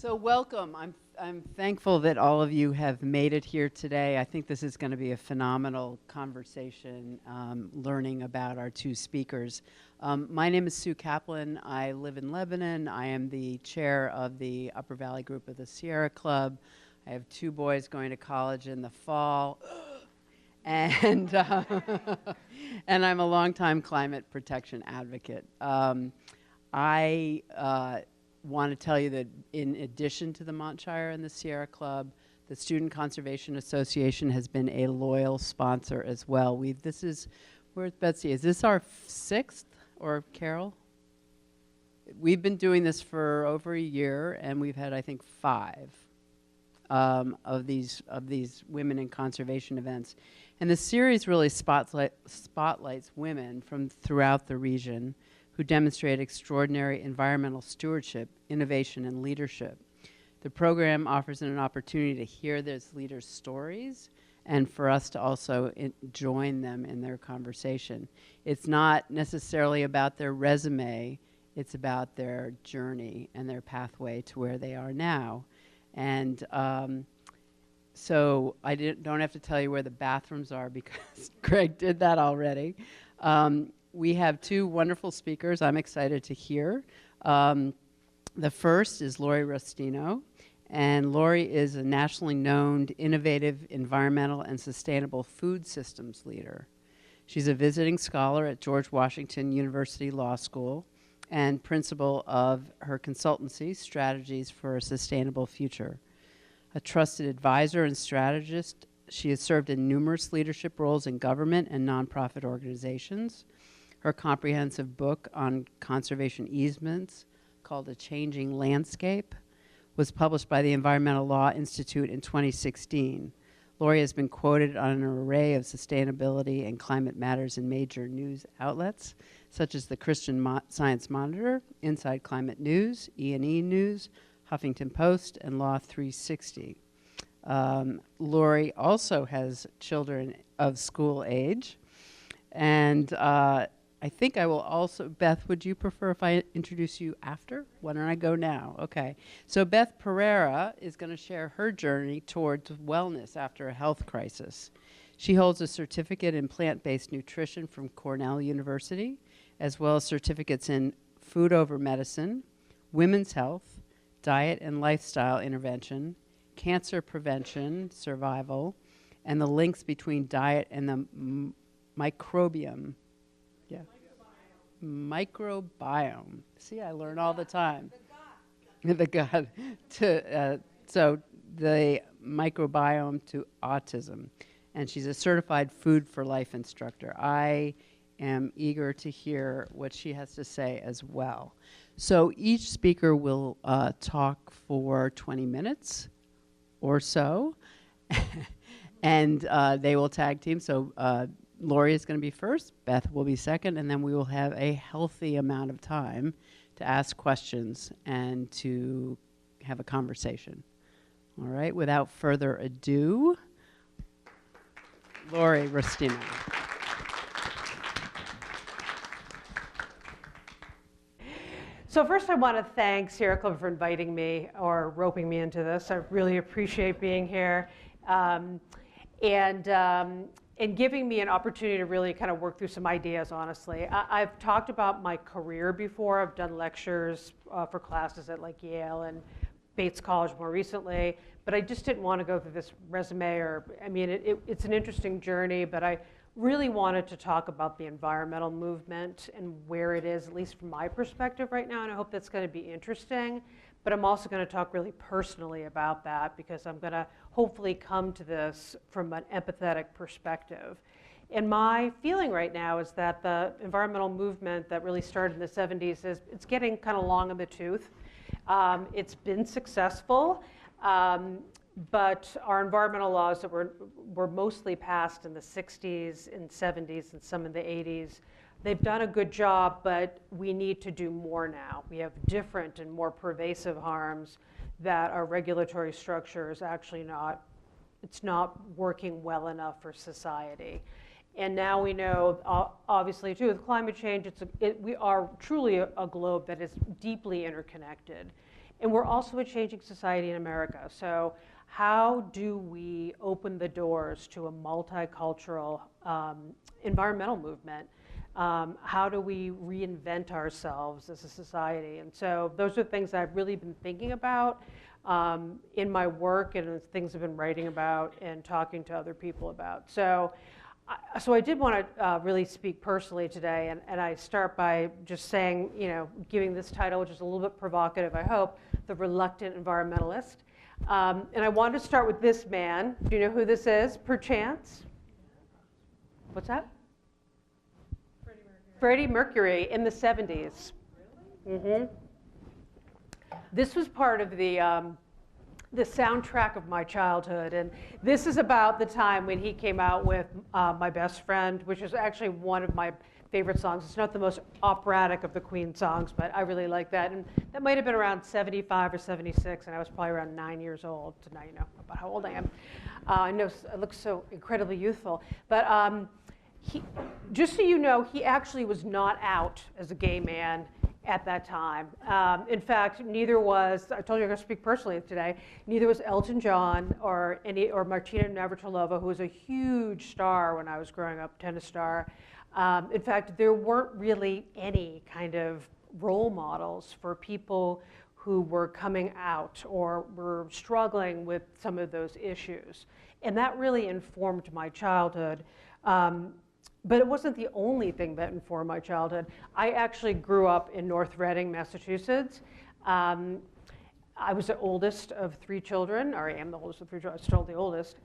So welcome. I'm thankful that all of you have made it here today. I think this is going to be a phenomenal conversation, learning about our two speakers. My name is Sue Kaplan. I live in Lebanon. I am the chair of the Upper Valley group of the Sierra Club. I have two boys going to college in the fall. And, and I'm a longtime climate protection advocate. I want to tell you that in addition to the Montshire and the Sierra Club, the Student Conservation Association has been a loyal sponsor as well. Where's Betsy? Is this our sixth, or Carol? We've been doing this for over a year, and we've had, I think, 5 of these women in conservation events. And the series really spotlights women from throughout the region who demonstrate extraordinary environmental stewardship, innovation, and leadership. The program offers an opportunity to hear those leaders' stories and for us to also join them in their conversation. It's not necessarily about their resume, it's about their journey and their pathway to where they are now. And so I don't have to tell you where the bathrooms are because Greg did that already. We have 2 wonderful speakers I'm excited to hear. The first is Laurie Ristino, and Laurie is a nationally known innovative environmental and sustainable food systems leader. She's a visiting scholar at George Washington University Law School and principal of her consultancy, Strategies for a Sustainable Future. A trusted advisor and strategist, she has served in numerous leadership roles in government and nonprofit organizations. Her comprehensive book on conservation easements, called A Changing Landscape, was published by the Environmental Law Institute in 2016. Laurie has been quoted on an array of sustainability and climate matters in major news outlets, such as the Christian Science Monitor, Inside Climate News, E&E News, Huffington Post, and Law 360. Laurie also has children of school age, and I think I will also, Beth, would you prefer if I introduce you after? Why don't I go now? Okay. So Beth Perera is going to share her journey towards wellness after a health crisis. She holds a certificate in plant-based nutrition from Cornell University, as well as certificates in food over medicine, women's health, diet and lifestyle intervention, cancer prevention, survival, and the links between diet and the microbiome. Yeah. Microbiome. See, I learn all the time. The gut. So the microbiome to autism. And she's a certified food for life instructor. I am eager to hear what she has to say as well. So each speaker will talk for 20 minutes or so. And they will tag team. So Laurie is going to be first, Beth will be second, and then we will have a healthy amount of time to ask questions and to have a conversation. All right, without further ado, Laurie Ristino. So first I want to thank Sierra Club for inviting me or roping me into this. I really appreciate being here. And giving me an opportunity to really kind of work through some ideas, honestly. I've talked about my career before. I've done lectures for classes at like Yale and Bates College more recently, but I just didn't want to go through this resume it's an interesting journey, but I really wanted to talk about the environmental movement and where it is, at least from my perspective right now, and I hope that's going to be interesting. But I'm also going to talk really personally about that because I'm going to hopefully come to this from an empathetic perspective. And my feeling right now is that the environmental movement that really started in the 70s it's getting kind of long in the tooth. It's been successful, but our environmental laws that were mostly passed in the 60s and 70s and some in the 80s, they've done a good job, but we need to do more now. We have different and more pervasive harms that our regulatory structure is actually it's not working well enough for society. And now we know, obviously too, with climate change, we are truly a globe that is deeply interconnected. And we're also a changing society in America. So how do we open the doors to a multicultural environmental movement? How do we reinvent ourselves as a society? And so those are things I've really been thinking about in my work, and things I've been writing about and talking to other people about. So I did want to really speak personally today, and I start by just saying, giving this title, which is a little bit provocative, I hope, The Reluctant Environmentalist. And I wanted to start with this man. Do you know who this is, perchance? What's that? Freddie Mercury in the 70s. Really? Mm-hmm. This was part of the soundtrack of my childhood, and this is about the time when he came out with My Best Friend, which is actually one of my favorite songs. It's not the most operatic of the Queen songs, but I really like that. And that might have been around 75 or 76, and I was probably around 9 years old. So now you know about how old I am. I know I look so incredibly youthful. But just so you know, he actually was not out as a gay man at that time. In fact, neither was, I told you I'm going to speak personally today, neither was Elton John or Martina Navratilova, who was a huge star when I was growing up, tennis star. In fact, there weren't really any kind of role models for people who were coming out or were struggling with some of those issues. And that really informed my childhood. But it wasn't the only thing that informed my childhood. I actually grew up in North Reading, Massachusetts. I was the oldest of 3 children, or I am the oldest of 3 children, I'm still the oldest.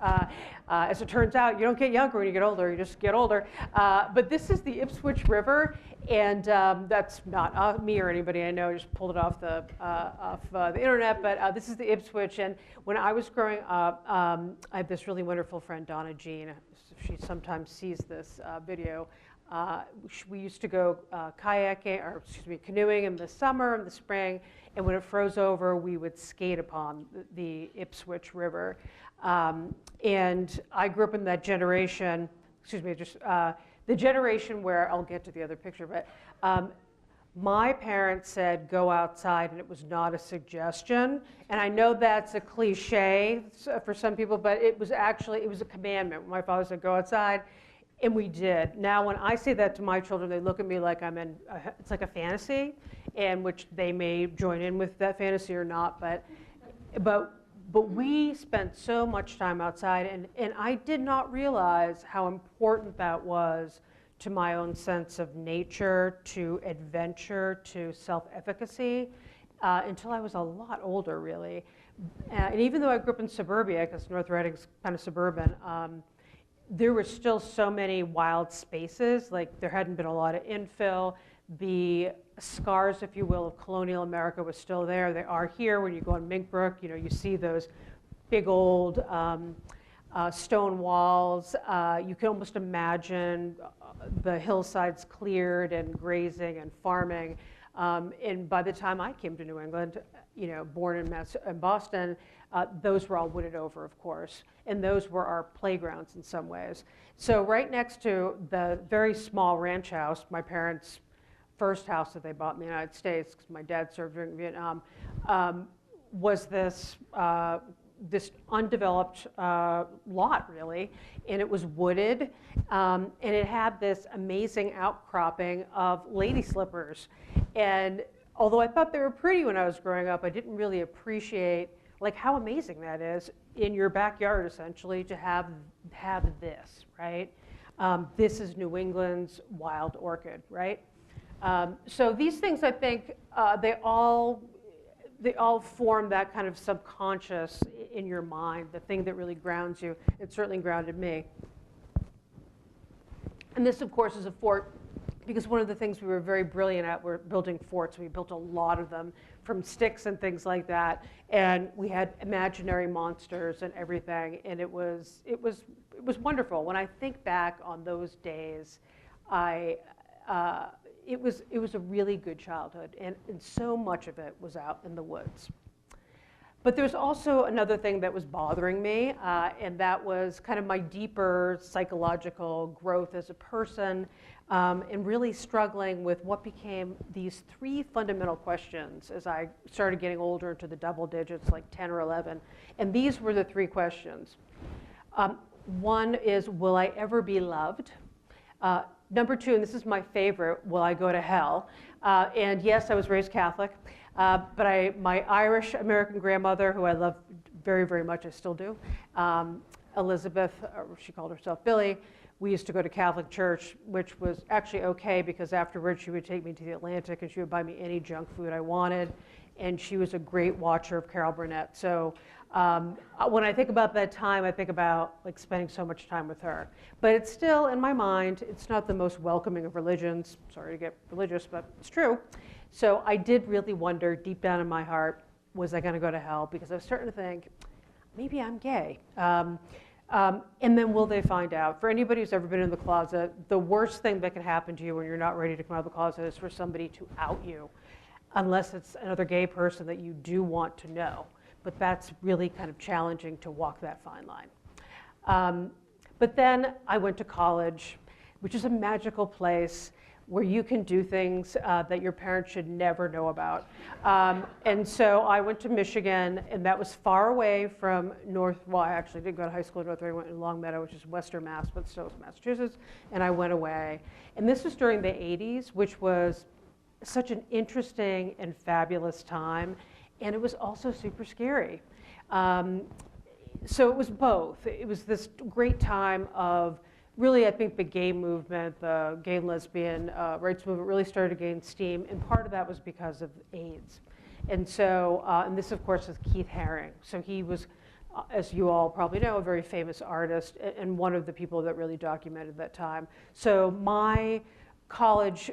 As it turns out, you don't get younger when you get older, you just get older. But this is the Ipswich River, and that's not me or anybody I know, I just pulled it off the internet, but this is the Ipswich, and when I was growing up, I have this really wonderful friend, Donna Jean. She sometimes sees this video. We used to go canoeing in the summer and the spring, and when it froze over, we would skate upon the Ipswich River. And I grew up in that generation, the generation where, I'll get to the other picture, but my parents said, go outside, and it was not a suggestion. And I know that's a cliche for some people, but it was a commandment. My father said, go outside, and we did. Now, when I say that to my children, they look at me like it's like a fantasy, and which they may join in with that fantasy or not, but we spent so much time outside, and I did not realize how important that was to my own sense of nature, to adventure, to self-efficacy, until I was a lot older, really. And even though I grew up in suburbia, because North Reading's kind of suburban, there were still so many wild spaces. Like, there hadn't been a lot of infill. The scars, if you will, of colonial America was still there. They are here. When you go on Mink Brook, you see those big old stone walls. You can almost imagine the hillsides cleared and grazing and farming. And by the time I came to New England, born in Boston, those were all wooded over, of course. And those were our playgrounds in some ways. So right next to the very small ranch house, my parents' first house that they bought in the United States, because my dad served during Vietnam, was this undeveloped lot, really, and it was wooded, and it had this amazing outcropping of lady slippers. And although I thought they were pretty when I was growing up, I didn't really appreciate how amazing that is in your backyard, essentially, to have this, right? This is New England's wild orchid, right? So these things, I think, they all form that kind of subconscious in your mind, the thing that really grounds you. It certainly grounded me. And this, of course, is a fort, because one of the things we were very brilliant at were building forts. We built a lot of them from sticks and things like that. And we had imaginary monsters and everything. And it was wonderful. When I think back on those days, it was a really good childhood, and so much of it was out in the woods. But there's also another thing that was bothering me, and that was kind of my deeper psychological growth as a person. and really struggling with what became these three fundamental questions as I started getting older into the double digits, like 10 or 11. And these were the three questions. One is, will I ever be loved? Number two, and this is my favorite, will I go to hell? And yes, I was raised Catholic, but my Irish American grandmother, who I love very, very much, I still do, Elizabeth, she called herself Billy, we used to go to Catholic church, which was actually okay because afterwards she would take me to the Atlantic and she would buy me any junk food I wanted. And she was a great watcher of Carol Burnett. So when I think about that time, I think about like spending so much time with her. But it's still, in my mind, it's not the most welcoming of religions. Sorry to get religious, but it's true. So I did really wonder deep down in my heart, was I going to go to hell? Because I was starting to think, maybe I'm gay. And then will they find out? For anybody who's ever been in the closet, the worst thing that can happen to you when you're not ready to come out of the closet is for somebody to out you, unless it's another gay person that you do want to know. But that's really kind of challenging to walk that fine line. But then I went to college, which is a magical place where you can do things that your parents should never know about. And so I went to Michigan, and that was far away from well, I actually didn't go to high school in North, I went in Longmeadow, which is Western Mass, but still it's Massachusetts, and I went away. And this was during the 80s, which was such an interesting and fabulous time, and it was also super scary. So it was both. It was this great time of really, I think the gay movement, the gay and lesbian rights movement really started to gain steam, and part of that was because of AIDS. And so, and this of course is Keith Haring. So he was, as you all probably know, a very famous artist and one of the people that really documented that time. So my college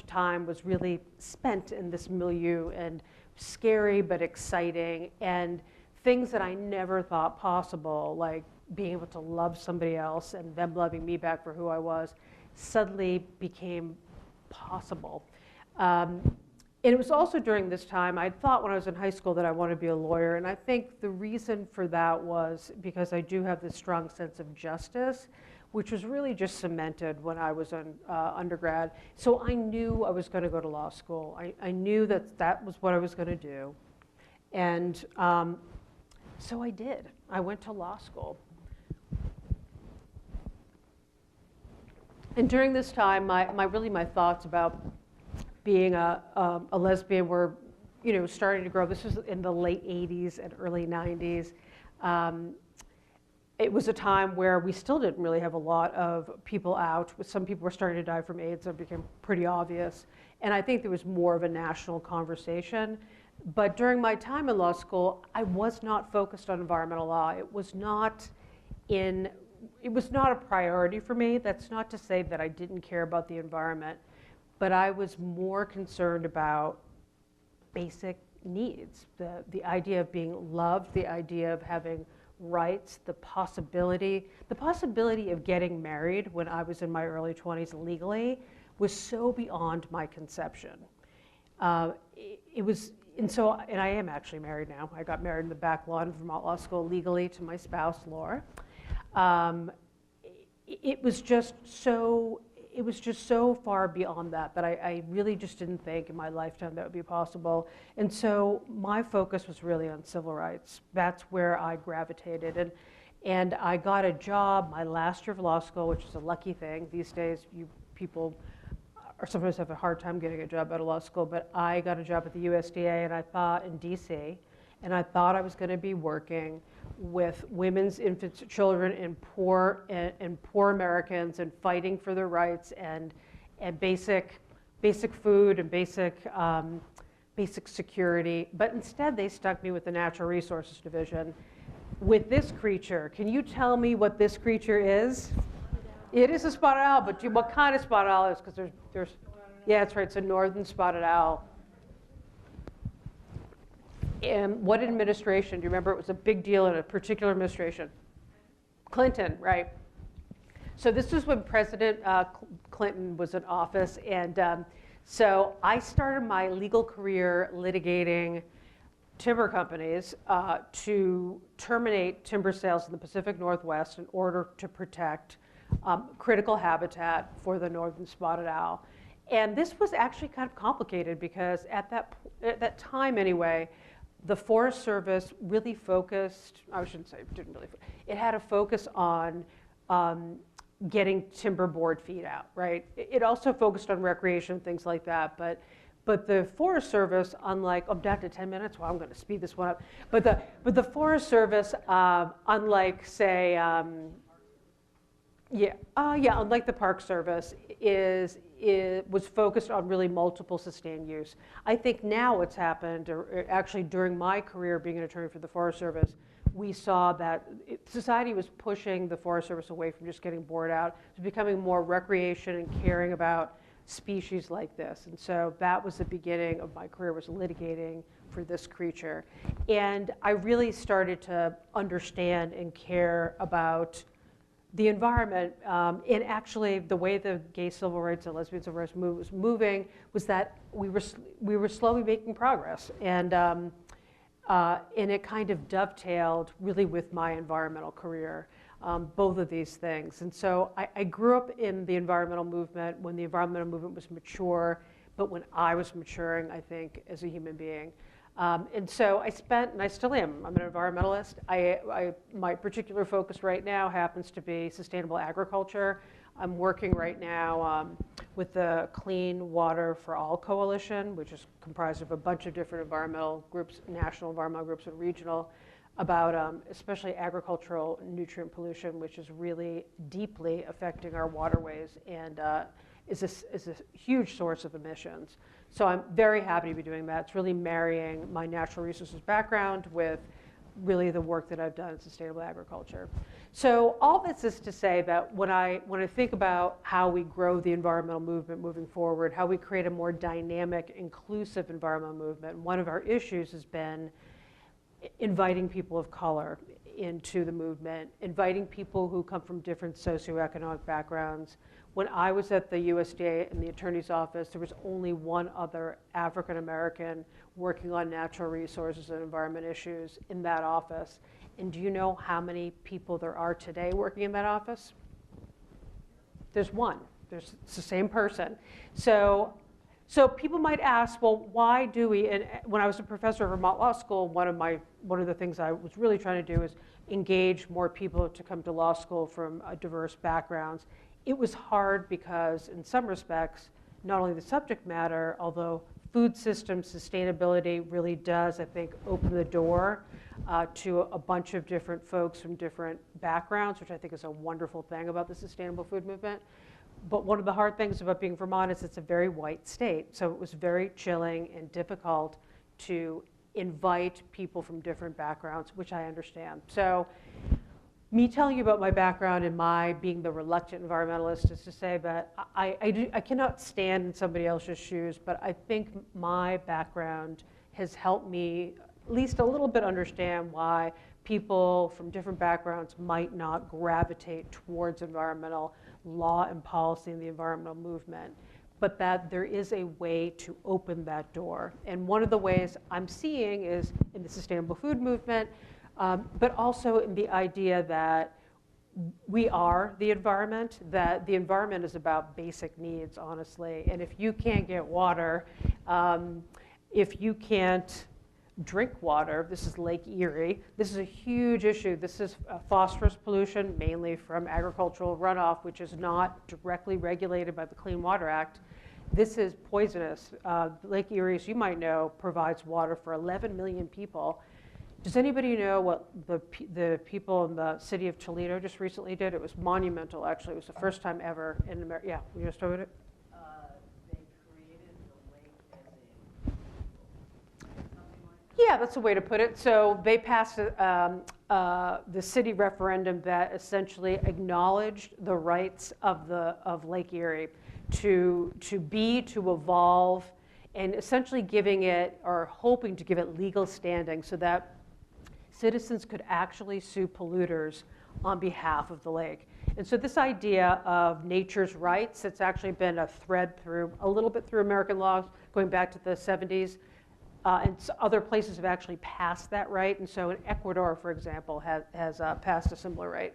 time was really spent in this milieu, and scary but exciting, and things that I never thought possible, like being able to love somebody else and them loving me back for who I was, suddenly became possible. And it was also during this time, I thought when I was in high school that I wanted to be a lawyer, and I think the reason for that was because I do have this strong sense of justice, which was really just cemented when I was in undergrad. So I knew I was going to go to law school. I knew that that was what I was going to do. And so I did. I went to law school. And during this time, my thoughts about being a lesbian were, starting to grow. This was in the late 80s and early 90s. It was a time where we still didn't really have a lot of people out. Some people were starting to die from AIDS, so it became pretty obvious. And I think there was more of a national conversation. But during my time in law school, I was not focused on environmental law. It was not a priority for me. That's not to say that I didn't care about the environment, but I was more concerned about basic needs, the idea of being loved, the idea of having rights, the possibility of getting married when I was in my early 20s legally was so beyond my conception. And I am actually married now. I got married in the back lawn of Vermont Law School legally to my spouse, Laura. It was just so far beyond that I really just didn't think in my lifetime that would be possible. And so my focus was really on civil rights. That's where I gravitated. And I got a job my last year of law school, which is a lucky thing. These days, people sometimes have a hard time getting a job out of law school, but I got a job at the USDA, and I thought in DC, and I thought I was going to be working with women's, infants, children, and poor Americans, and fighting for their rights and basic food and basic security. But instead, they stuck me with the Natural Resources Division with this creature. Can you tell me what this creature is? It is a spotted owl, but what kind of spotted owl is? Because there's, yeah, that's right. It's a northern spotted owl. And what administration? Do you remember? It was a big deal in a particular administration. Clinton, right? So this was when President Clinton was in office, and so I started my legal career litigating timber companies to terminate timber sales in the Pacific Northwest in order to protect critical habitat for the northern spotted owl. And this was actually kind of complicated because at that time anyway, the Forest Service really focused, I shouldn't say, didn't really, it had a focus on getting timber board feed out, right? It also focused on recreation and things like that, but the Forest Service, unlike, I'm down to 10 minutes, well, I'm gonna speed this one up, but the Forest Service, unlike, say, unlike the Park Service, was focused on really multiple sustained use. I think now what's happened, or actually during my career being an attorney for the Forest Service, we saw that society was pushing the Forest Service away from just getting bored out to becoming more recreation and caring about species like this. And so that was the beginning of my career, was litigating for this creature. And I really started to understand and care about the environment, and actually the way the gay civil rights and lesbian civil rights movement was moving was that we were slowly making progress, and it kind of dovetailed really with my environmental career, both of these things. And so I grew up in the environmental movement when the environmental movement was mature, but when I was maturing, I think, as a human being. And so I spent, and I still am, I'm an environmentalist. My particular focus right now happens to be sustainable agriculture. I'm working right now with the Clean Water for All Coalition, which is comprised of a bunch of different environmental groups, national environmental groups and regional, about especially agricultural nutrient pollution, which is really deeply affecting our waterways and is a huge source of emissions. So I'm very happy to be doing that. It's really marrying my natural resources background with really the work that I've done in sustainable agriculture. So all this is to say that when I think about how we grow the environmental movement moving forward, how we create a more dynamic, inclusive environmental movement, one of our issues has been inviting people of color into the movement, inviting people who come from different socioeconomic backgrounds. When I was at the USDA in the attorney's office, there was only one other African American working on natural resources and environment issues in that office. And do you know how many people there are today working in that office? There's one. It's the same person. So people might ask, well, why do we? And when I was a professor at Vermont Law School, one of the things I was really trying to do is engage more people to come to law school from diverse backgrounds. It was hard because, in some respects, not only the subject matter, although food system sustainability really does, I think, open the door to a bunch of different folks from different backgrounds, which I think is a wonderful thing about the sustainable food movement. But one of the hard things about being Vermont is it's a very white state. So it was very chilling and difficult to invite people from different backgrounds, which I understand. So me telling you about my background and my being the reluctant environmentalist is to say that I cannot stand in somebody else's shoes, but I think my background has helped me at least a little bit understand why people from different backgrounds might not gravitate towards environmental law and policy in the environmental movement, but that there is a way to open that door. And one of the ways I'm seeing is in the sustainable food movement, but also in the idea that we are the environment, that the environment is about basic needs, honestly. And if you can't get water, if you can't drink water, this is Lake Erie, this is a huge issue. This is phosphorus pollution, mainly from agricultural runoff, which is not directly regulated by the Clean Water Act. This is poisonous. Lake Erie, as you might know, provides water for 11 million people. Does anybody know what the people in the city of Toledo just recently did? It was monumental, actually. It was the first time ever in America. Yeah, you just over it? They created the lake as a... Yeah, that's a way to put it. So they passed the city referendum that essentially acknowledged the rights of Lake Erie to evolve, and essentially giving it, or hoping to give it, legal standing so that citizens could actually sue polluters on behalf of the lake. And so this idea of nature's rights, it's actually been a thread through, a little bit through American law, going back to the 70s. And other places have actually passed that right. And so in Ecuador, for example, has passed a similar right.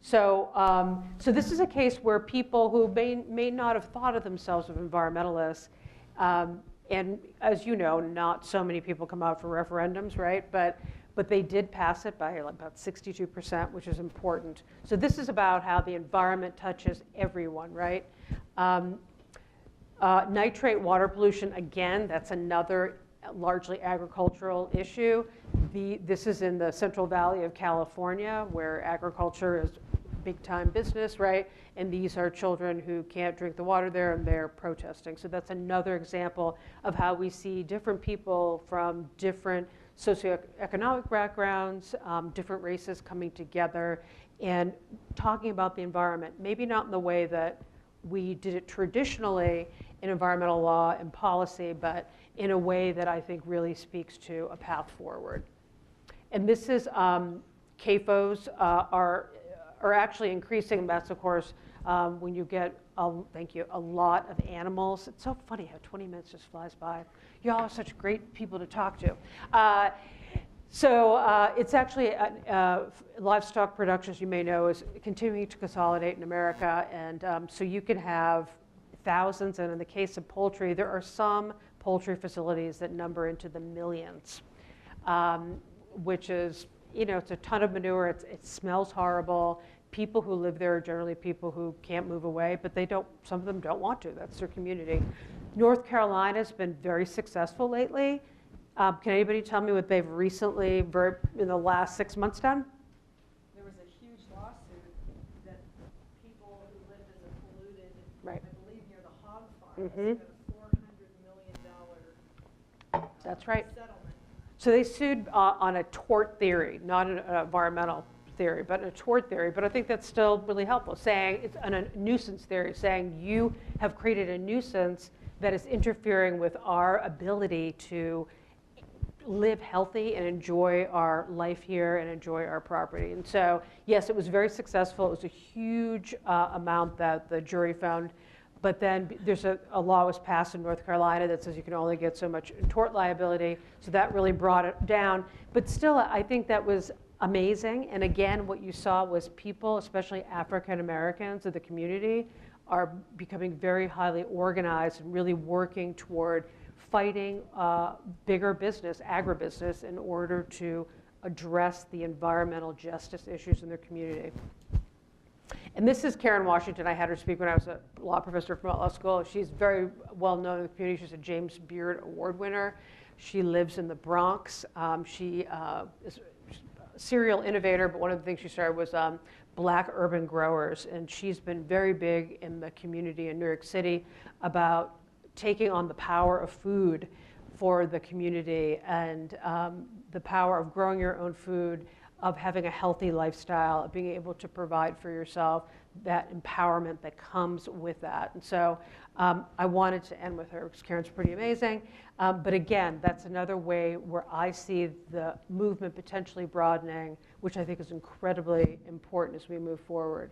So this is a case where people who may not have thought of themselves as environmentalists, and as you know, not so many people come out for referendums, right? But they did pass it by about 62%, which is important. So this is about how the environment touches everyone, right? Nitrate water pollution, again, that's another largely agricultural issue. This is in the Central Valley of California, where agriculture is big-time business, right? And these are children who can't drink the water there, and they're protesting. So that's another example of how we see different people from different socioeconomic backgrounds, different races coming together and talking about the environment, maybe not in the way that we did it traditionally in environmental law and policy, but in a way that I think really speaks to a path forward. And this is CAFOs are actually increasing. That's, of course, when you get, thank you, a lot of animals. It's so funny how 20 minutes just flies by. You all are such great people to talk to. So it's actually livestock production, as you may know, is continuing to consolidate in America. And so you can have thousands, and in the case of poultry, there are some poultry facilities that number into the millions, which is, you know, it's a ton of manure. It smells horrible. People who live there are generally people who can't move away, but they don't, some of them don't want to. That's their community. North Carolina's been very successful lately. Can anybody tell me what they've recently, in the last 6 months, done? There was a huge lawsuit that people who lived in the polluted, Right. I believe near the hog farms, Mhm. got a $400 million That's right. settlement. So they sued on a tort theory, not an environmental theory, but a tort theory. But I think that's still really helpful, saying it's a nuisance theory, saying you have created a nuisance that is interfering with our ability to live healthy and enjoy our life here and enjoy our property. And so, yes, it was very successful. It was a huge amount that the jury found. But then there's a law was passed in North Carolina that says you can only get so much tort liability. So that really brought it down. But still, I think that was amazing. And again, what you saw was people, especially African Americans of the community, are becoming very highly organized and really working toward fighting bigger business, agribusiness, in order to address the environmental justice issues in their community. And this is Karen Washington. I had her speak when I was a law professor from law school. She's very well known in the community. She's a James Beard Award winner. She lives in the Bronx. She is a serial innovator, but one of the things she started was Black urban growers. And she's been very big in the community in New York City about taking on the power of food for the community and the power of growing your own food, of having a healthy lifestyle, of being able to provide for yourself, that empowerment that comes with that. And so I wanted to end with her because Karen's pretty amazing. But again, that's another way where I see the movement potentially broadening, which I think is incredibly important as we move forward.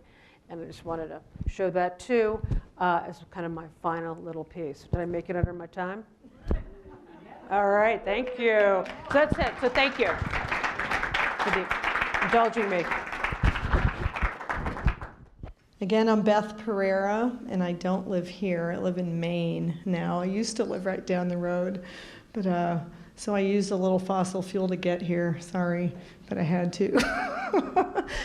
And I just wanted to show that too as kind of my final little piece. Did I make it under my time? All right, thank you. So that's it. So thank you for indulging me. Again, I'm Beth Perera, and I don't live here. I live in Maine now. I used to live right down the road, but so I used a little fossil fuel to get here. Sorry, but I had to.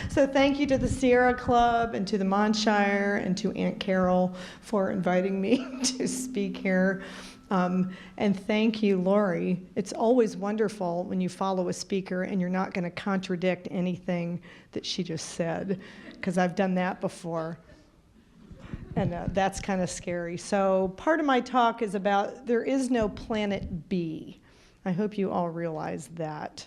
So thank you to the Sierra Club and to the Monshire and to Aunt Carol for inviting me to speak here. And thank you, Laurie. It's always wonderful when you follow a speaker and you're not going to contradict anything that she just said, because I've done that before. And that's kind of scary. So part of my talk is about there is no planet B. I hope you all realize that.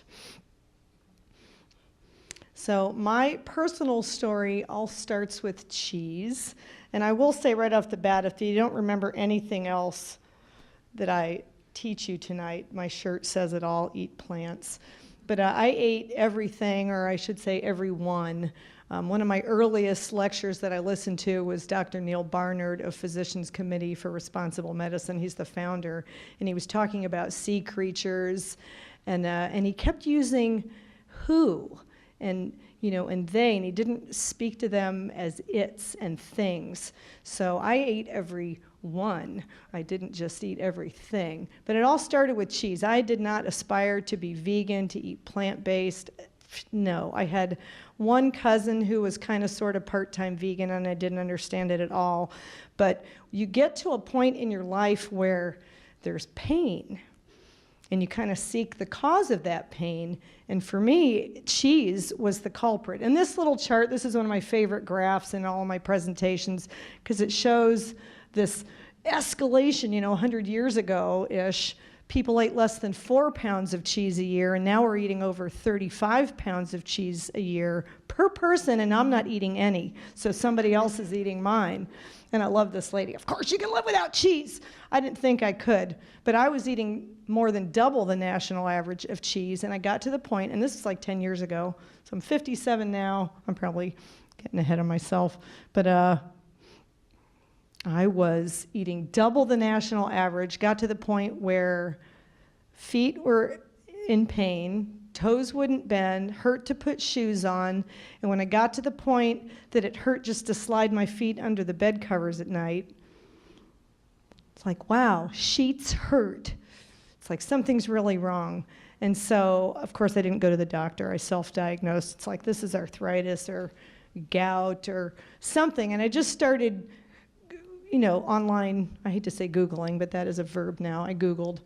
So my personal story all starts with cheese. And I will say right off the bat, if you don't remember anything else that I teach you tonight, my shirt says it all, eat plants. But I ate everything, or I should say everyone. One of my earliest lectures that I listened to was Dr. Neil Barnard of Physicians Committee for Responsible Medicine. He's the founder, and he was talking about sea creatures, and he kept using who. and and they, and he didn't speak to them as its and things. So I ate every one. I didn't just eat everything. But it all started with cheese. I did not aspire to be vegan, to eat plant-based. No, I had one cousin who was kind of sort of part-time vegan, and I didn't understand it at all. But you get to a point in your life where there's pain, and you kind of seek the cause of that pain. And for me, cheese was the culprit. And this little chart, this is one of my favorite graphs in all of my presentations, because it shows this escalation. 100 years ago-ish, people ate less than 4 pounds of cheese a year, and now we're eating over 35 pounds of cheese a year per person, and I'm not eating any. So somebody else is eating mine. And I love this lady. Of course you can live without cheese. I didn't think I could, but I was eating more than double the national average of cheese, and I got to the point, and this is like 10 years ago, so I'm 57 now. I'm probably getting ahead of myself, but I was eating double the national average, got to the point where feet were in pain, toes wouldn't bend, hurt to put shoes on, and when I got to the point that it hurt just to slide my feet under the bed covers at night, it's like, wow, sheets hurt. It's like something's really wrong. And so, of course, I didn't go to the doctor. I self-diagnosed. It's like, this is arthritis or gout or something. And I just started, online, I hate to say Googling, but that is a verb now. I Googled.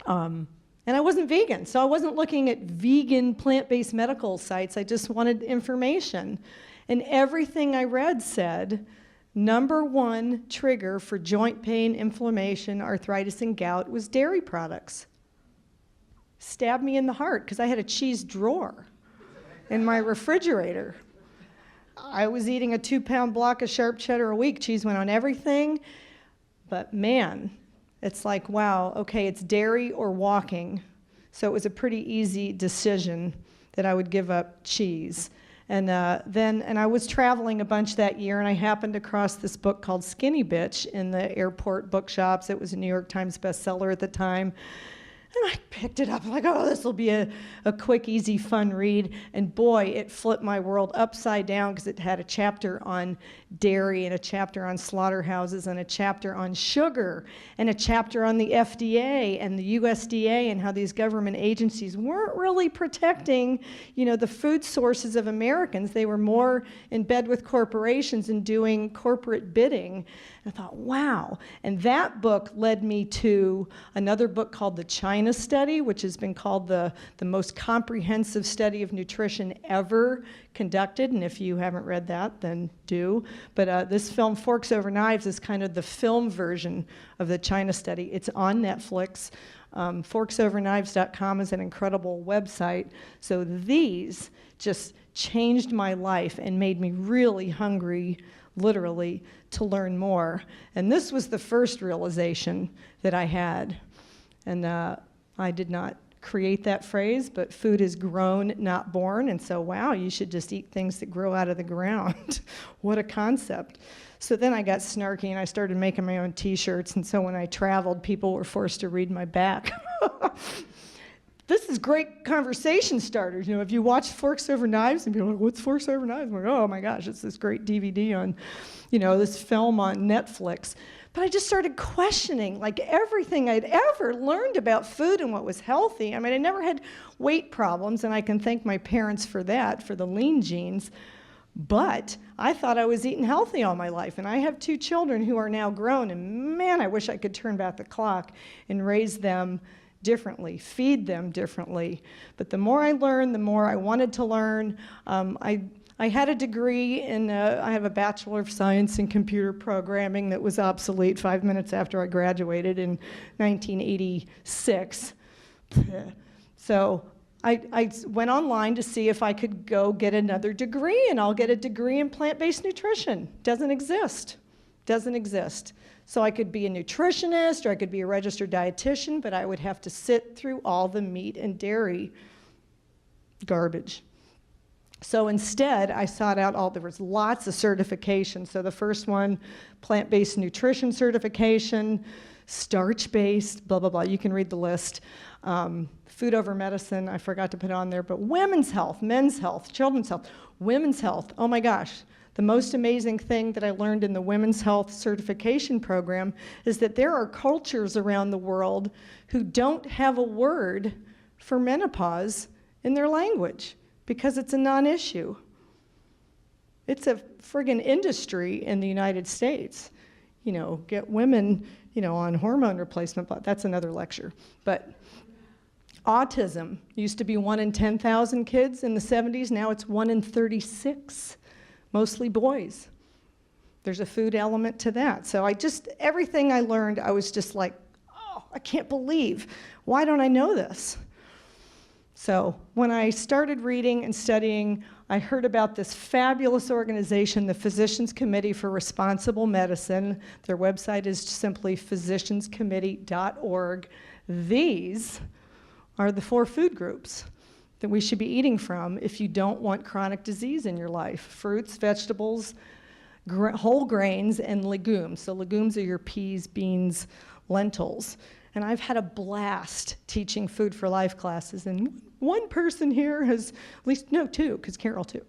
And I wasn't vegan, so I wasn't looking at vegan plant-based medical sites. I just wanted information. And everything I read said, #1 trigger for joint pain, inflammation, arthritis, and gout was dairy products. Stabbed me in the heart, because I had a cheese drawer in my refrigerator. I was eating a 2-pound block of sharp cheddar a week. Cheese went on everything. But man, it's like, wow, okay, it's dairy or walking. So it was a pretty easy decision that I would give up cheese. And I was traveling a bunch that year, and I happened across this book called Skinny Bitch in the airport bookshops. It was a New York Times bestseller at the time. And I picked it up, I'm like, oh, this will be a quick, easy, fun read. And boy, it flipped my world upside down, because it had a chapter on dairy and a chapter on slaughterhouses and a chapter on sugar and a chapter on the FDA and the USDA and how these government agencies weren't really protecting, the food sources of Americans. They were more in bed with corporations and doing corporate bidding. And I thought, wow. And that book led me to another book called The China Study, which has been called the most comprehensive study of nutrition ever conducted. And if you haven't read that, then do. But this film, Forks Over Knives, is kind of the film version of the China Study. It's on Netflix. ForksovernKnives.com is an incredible website. So these just changed my life and made me really hungry, literally, to learn more. And this was the first realization that I had. And I did not create that phrase, but food is grown, not born. And so, wow, you should just eat things that grow out of the ground. What a concept. So then I got snarky, and I started making my own t-shirts. And so when I traveled, people were forced to read my back. This is great conversation starters. If you watch Forks Over Knives, and people are like, what's Forks Over Knives? I'm like, oh my gosh, it's this great DVD on, this film on Netflix. But I just started questioning, like, everything I'd ever learned about food and what was healthy. I mean, I never had weight problems, and I can thank my parents for that, for the lean genes. But I thought I was eating healthy all my life, and I have 2 children who are now grown, and man, I wish I could turn back the clock and raise them differently, feed them differently. But the more I learned, the more I wanted to learn. I had a degree in, I have a Bachelor of Science in Computer Programming that was obsolete 5 minutes after I graduated in 1986. So I went online to see if I could go get another degree, and I'll get a degree in plant-based nutrition. Doesn't exist. So I could be a nutritionist, or I could be a registered dietitian, but I would have to sit through all the meat and dairy garbage. So instead, I sought out there was lots of certifications. So the first one, plant-based nutrition certification. starch-based, blah, blah, blah. You can read the list. Food over medicine, I forgot to put on there, but women's health, men's health, children's health, women's health. Oh my gosh. The most amazing thing that I learned in the Women's Health Certification Program is that there are cultures around the world who don't have a word for menopause in their language because it's a non-issue. It's a friggin' industry in the United States. You know, get women, you know, on hormone replacement, but that's another lecture. But autism used to be 1 in 10,000 kids in the 70s. Now it's 1 in 36. Mostly boys. There's a food element to that. So everything I learned, I was just like, oh, I can't believe. Why don't I know this? So when I started reading and studying, I heard about this fabulous organization, the Physicians Committee for Responsible Medicine. Their website is simply physicianscommittee.org. These are the 4 food groups that we should be eating from if you don't want chronic disease in your life. Fruits, vegetables, whole grains, and legumes. So legumes are your peas, beans, lentils. And I've had a blast teaching Food for Life classes. And one person here has, at least, no, 2, because Carol too.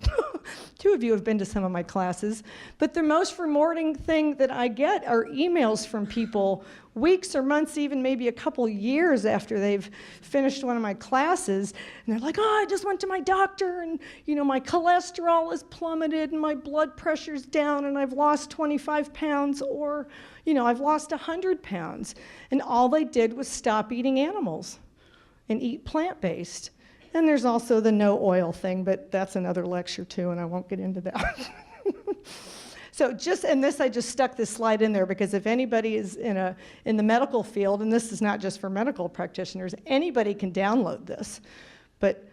2 of you have been to some of my classes. But the most rewarding thing that I get are emails from people weeks or months, even maybe a couple years after they've finished one of my classes. And they're like, oh, I just went to my doctor and, you know, my cholesterol is plummeted and my blood pressure's down and I've lost 25 pounds or, you know, I've lost 100 pounds. And all they did was stop eating animals and eat plant-based. And there's also the no oil thing, but that's another lecture too, and I won't get into that. So I just stuck this slide in there because if anybody is in the medical field, and this is not just for medical practitioners, anybody can download this. But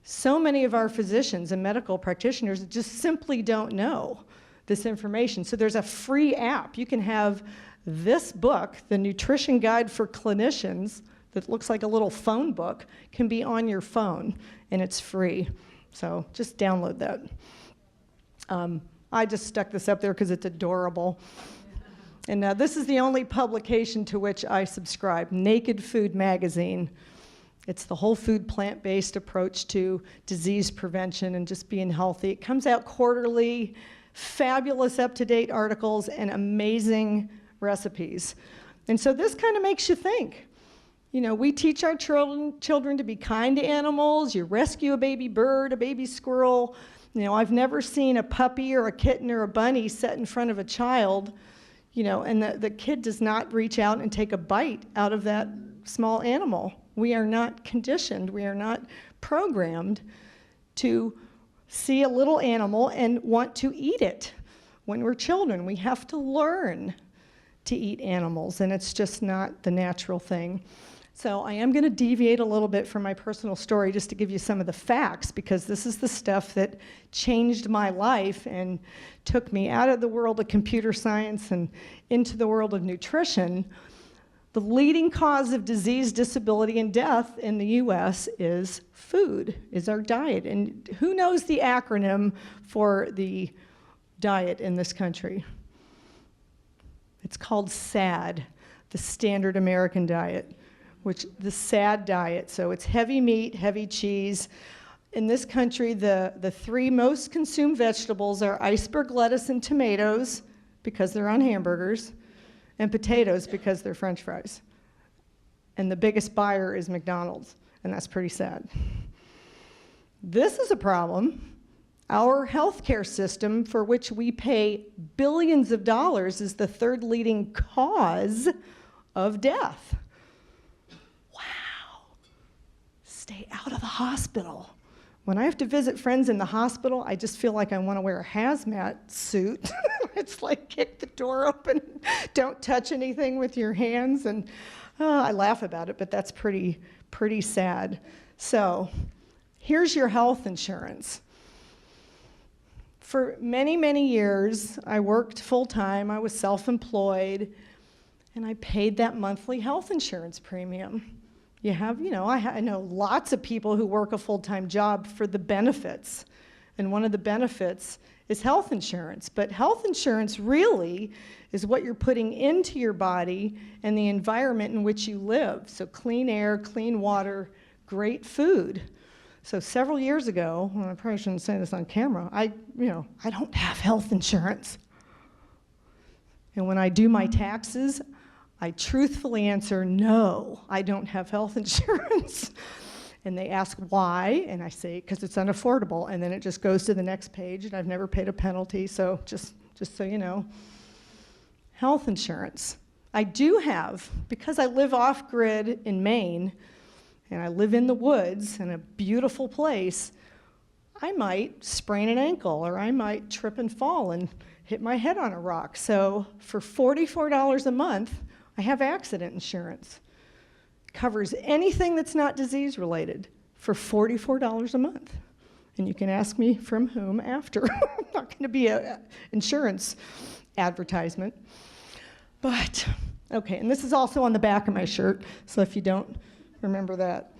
so many of our physicians and medical practitioners just simply don't know this information. So there's a free app. You can have this book, the Nutrition Guide for Clinicians, that looks like a little phone book, can be on your phone, and it's free. So just download that. I just stuck this up there because it's adorable. And this is the only publication to which I subscribe, Naked Food Magazine. It's the whole food plant-based approach to disease prevention and just being healthy. It comes out quarterly, fabulous up-to-date articles, and amazing recipes. And so this kind of makes you think. You know, we teach our children to be kind to animals. You rescue a baby bird, a baby squirrel. You know, I've never seen a puppy or a kitten or a bunny set in front of a child, you know, and the kid does not reach out and take a bite out of that small animal. We are not conditioned. We are not programmed to see a little animal and want to eat it. When we're children, we have to learn to eat animals, and it's just not the natural thing. So I am going to deviate a little bit from my personal story just to give you some of the facts, because this is the stuff that changed my life and took me out of the world of computer science and into the world of nutrition. The leading cause of disease, disability, and death in the US is food, is our diet. And who knows the acronym for the diet in this country? It's called SAD, the Standard American Diet. The SAD diet, so it's heavy meat, heavy cheese. In this country, the 3 most consumed vegetables are iceberg lettuce and tomatoes, because they're on hamburgers, and potatoes because they're French fries. And the biggest buyer is McDonald's, and that's pretty sad. This is a problem. Our healthcare system, for which we pay billions of dollars, is the 3rd leading cause of death. Stay out of the hospital. When I have to visit friends in the hospital, I just feel like I want to wear a hazmat suit. It's like, kick the door open, don't touch anything with your hands. And I laugh about it, but that's pretty sad. So here's your health insurance. For many, many years, I worked full-time. I was self-employed, and I paid that monthly health insurance premium. I know lots of people who work a full-time job for the benefits. And one of the benefits is health insurance. But health insurance really is what you're putting into your body and the environment in which you live. So clean air, clean water, great food. So several years ago, well, I probably shouldn't say this on camera, I don't have health insurance. And when I do my taxes, I truthfully answer, no, I don't have health insurance. And they ask why, and I say, because it's unaffordable, and then it just goes to the next page, and I've never paid a penalty, so just so you know. Health insurance. I do have, because I live off-grid in Maine, and I live in the woods in a beautiful place, I might sprain an ankle, or I might trip and fall and hit my head on a rock. So for $44 a month, I have accident insurance. Covers anything that's not disease related for $44 a month. And you can ask me from whom after. Not going to be an insurance advertisement. But, okay, and this is also on the back of my shirt, so if you don't remember that.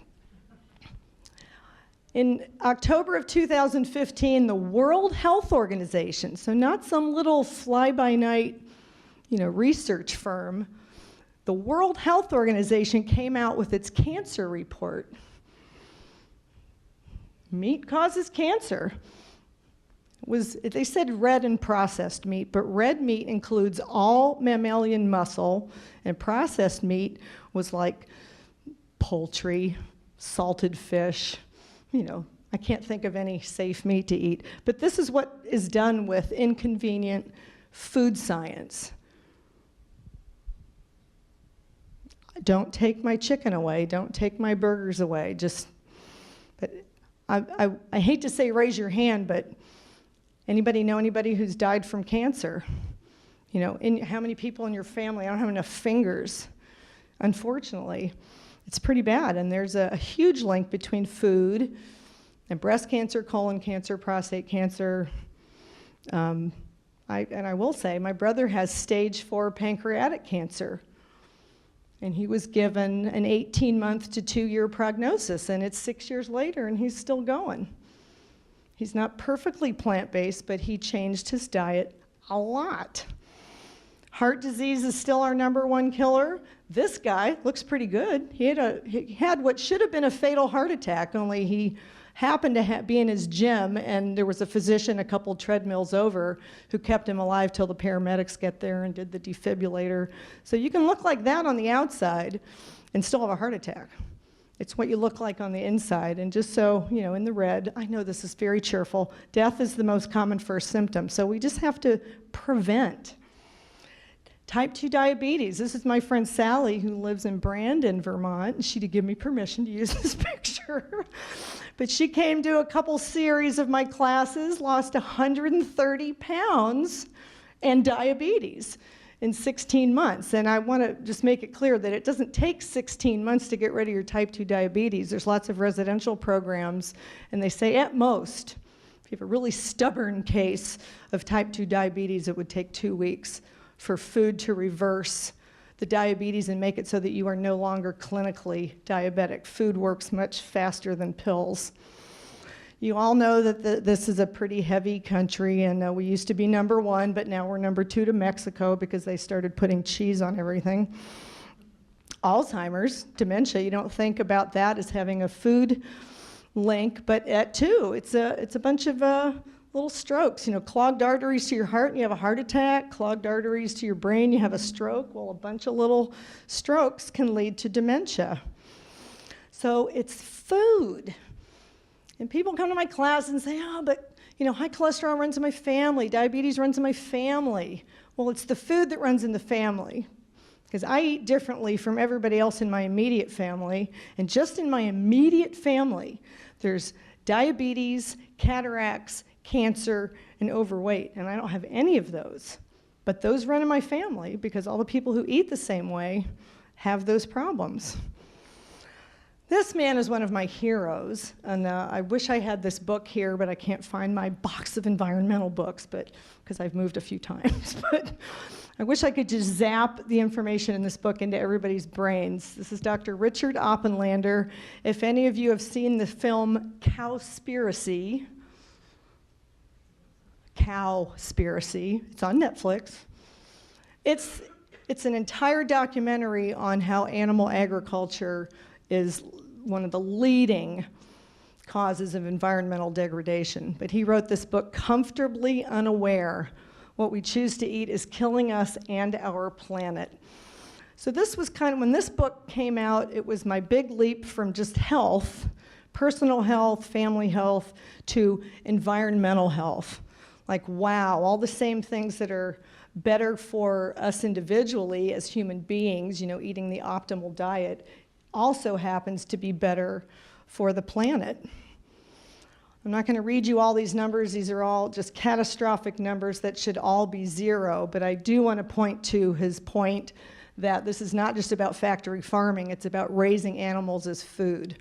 In October of 2015, the World Health Organization, so not some little fly-by-night, research firm, the World Health Organization came out with its cancer report. Meat causes cancer. They said red and processed meat, but red meat includes all mammalian muscle, and processed meat was like poultry, salted fish. I can't think of any safe meat to eat. But this is what is done with inconvenient food science. Don't take my chicken away. Don't take my burgers away. But I hate to say raise your hand, but anybody know anybody who's died from cancer? How many people in your family? I don't have enough fingers. Unfortunately, it's pretty bad. And there's a huge link between food and breast cancer, colon cancer, prostate cancer. And I will say, my brother has stage 4 pancreatic cancer. And he was given an 18-month to 2-year prognosis, and it's 6 years later, and he's still going. He's not perfectly plant-based, but he changed his diet a lot. Heart disease is still our #1 killer. This guy looks pretty good. He had what should have been a fatal heart attack, only he happened to be in his gym, and there was a physician a couple treadmills over who kept him alive till the paramedics get there and did the defibrillator. So you can look like that on the outside and still have a heart attack. It's what you look like on the inside. And just so, in the red, I know this is very cheerful, death is the most common first symptom. So we just have to prevent. Type 2 diabetes. This is my friend Sally, who lives in Brandon, Vermont. She did give me permission to use this picture. But she came to a couple series of my classes, lost 130 pounds, and diabetes in 16 months. And I want to just make it clear that it doesn't take 16 months to get rid of your type 2 diabetes. There's lots of residential programs, and they say at most, if you have a really stubborn case of type 2 diabetes, it would take 2 weeks for food to reverse the diabetes and make it so that you are no longer clinically diabetic. Food works much faster than pills. You all know that this is a pretty heavy country, and we used to be #1, but now we're #2 to Mexico because they started putting cheese on everything. Alzheimer's, dementia, you don't think about that as having a food link, but at 2, it's a bunch of little strokes, clogged arteries to your heart and you have a heart attack, clogged arteries to your brain, you have a stroke. Well, a bunch of little strokes can lead to dementia. So it's food. And people come to my class and say, but high cholesterol runs in my family, diabetes runs in my family. Well, it's the food that runs in the family. Because I eat differently from everybody else in my immediate family. And just in my immediate family, there's diabetes, cataracts, cancer, and overweight, and I don't have any of those. But those run in my family because all the people who eat the same way have those problems. This man is one of my heroes, and I wish I had this book here, but I can't find my box of environmental books, because I've moved a few times. But I wish I could just zap the information in this book into everybody's brains. This is Dr. Richard Oppenlander. If any of you have seen the film Cowspiracy, Cowspiracy. It's on Netflix. It's an entire documentary on how animal agriculture is one of the leading causes of environmental degradation. But he wrote this book, Comfortably Unaware: What We Choose to Eat is Killing Us and Our Planet. So this was kind of, when this book came out, it was my big leap from just health, personal health, family health, to environmental health. Like, wow, all the same things that are better for us individually as human beings, you know, eating the optimal diet, also happens to be better for the planet. I'm not going to read you all these numbers. These are all just catastrophic numbers that should all be zero, but I do want to point to his point that this is not just about factory farming, it's about raising animals as food.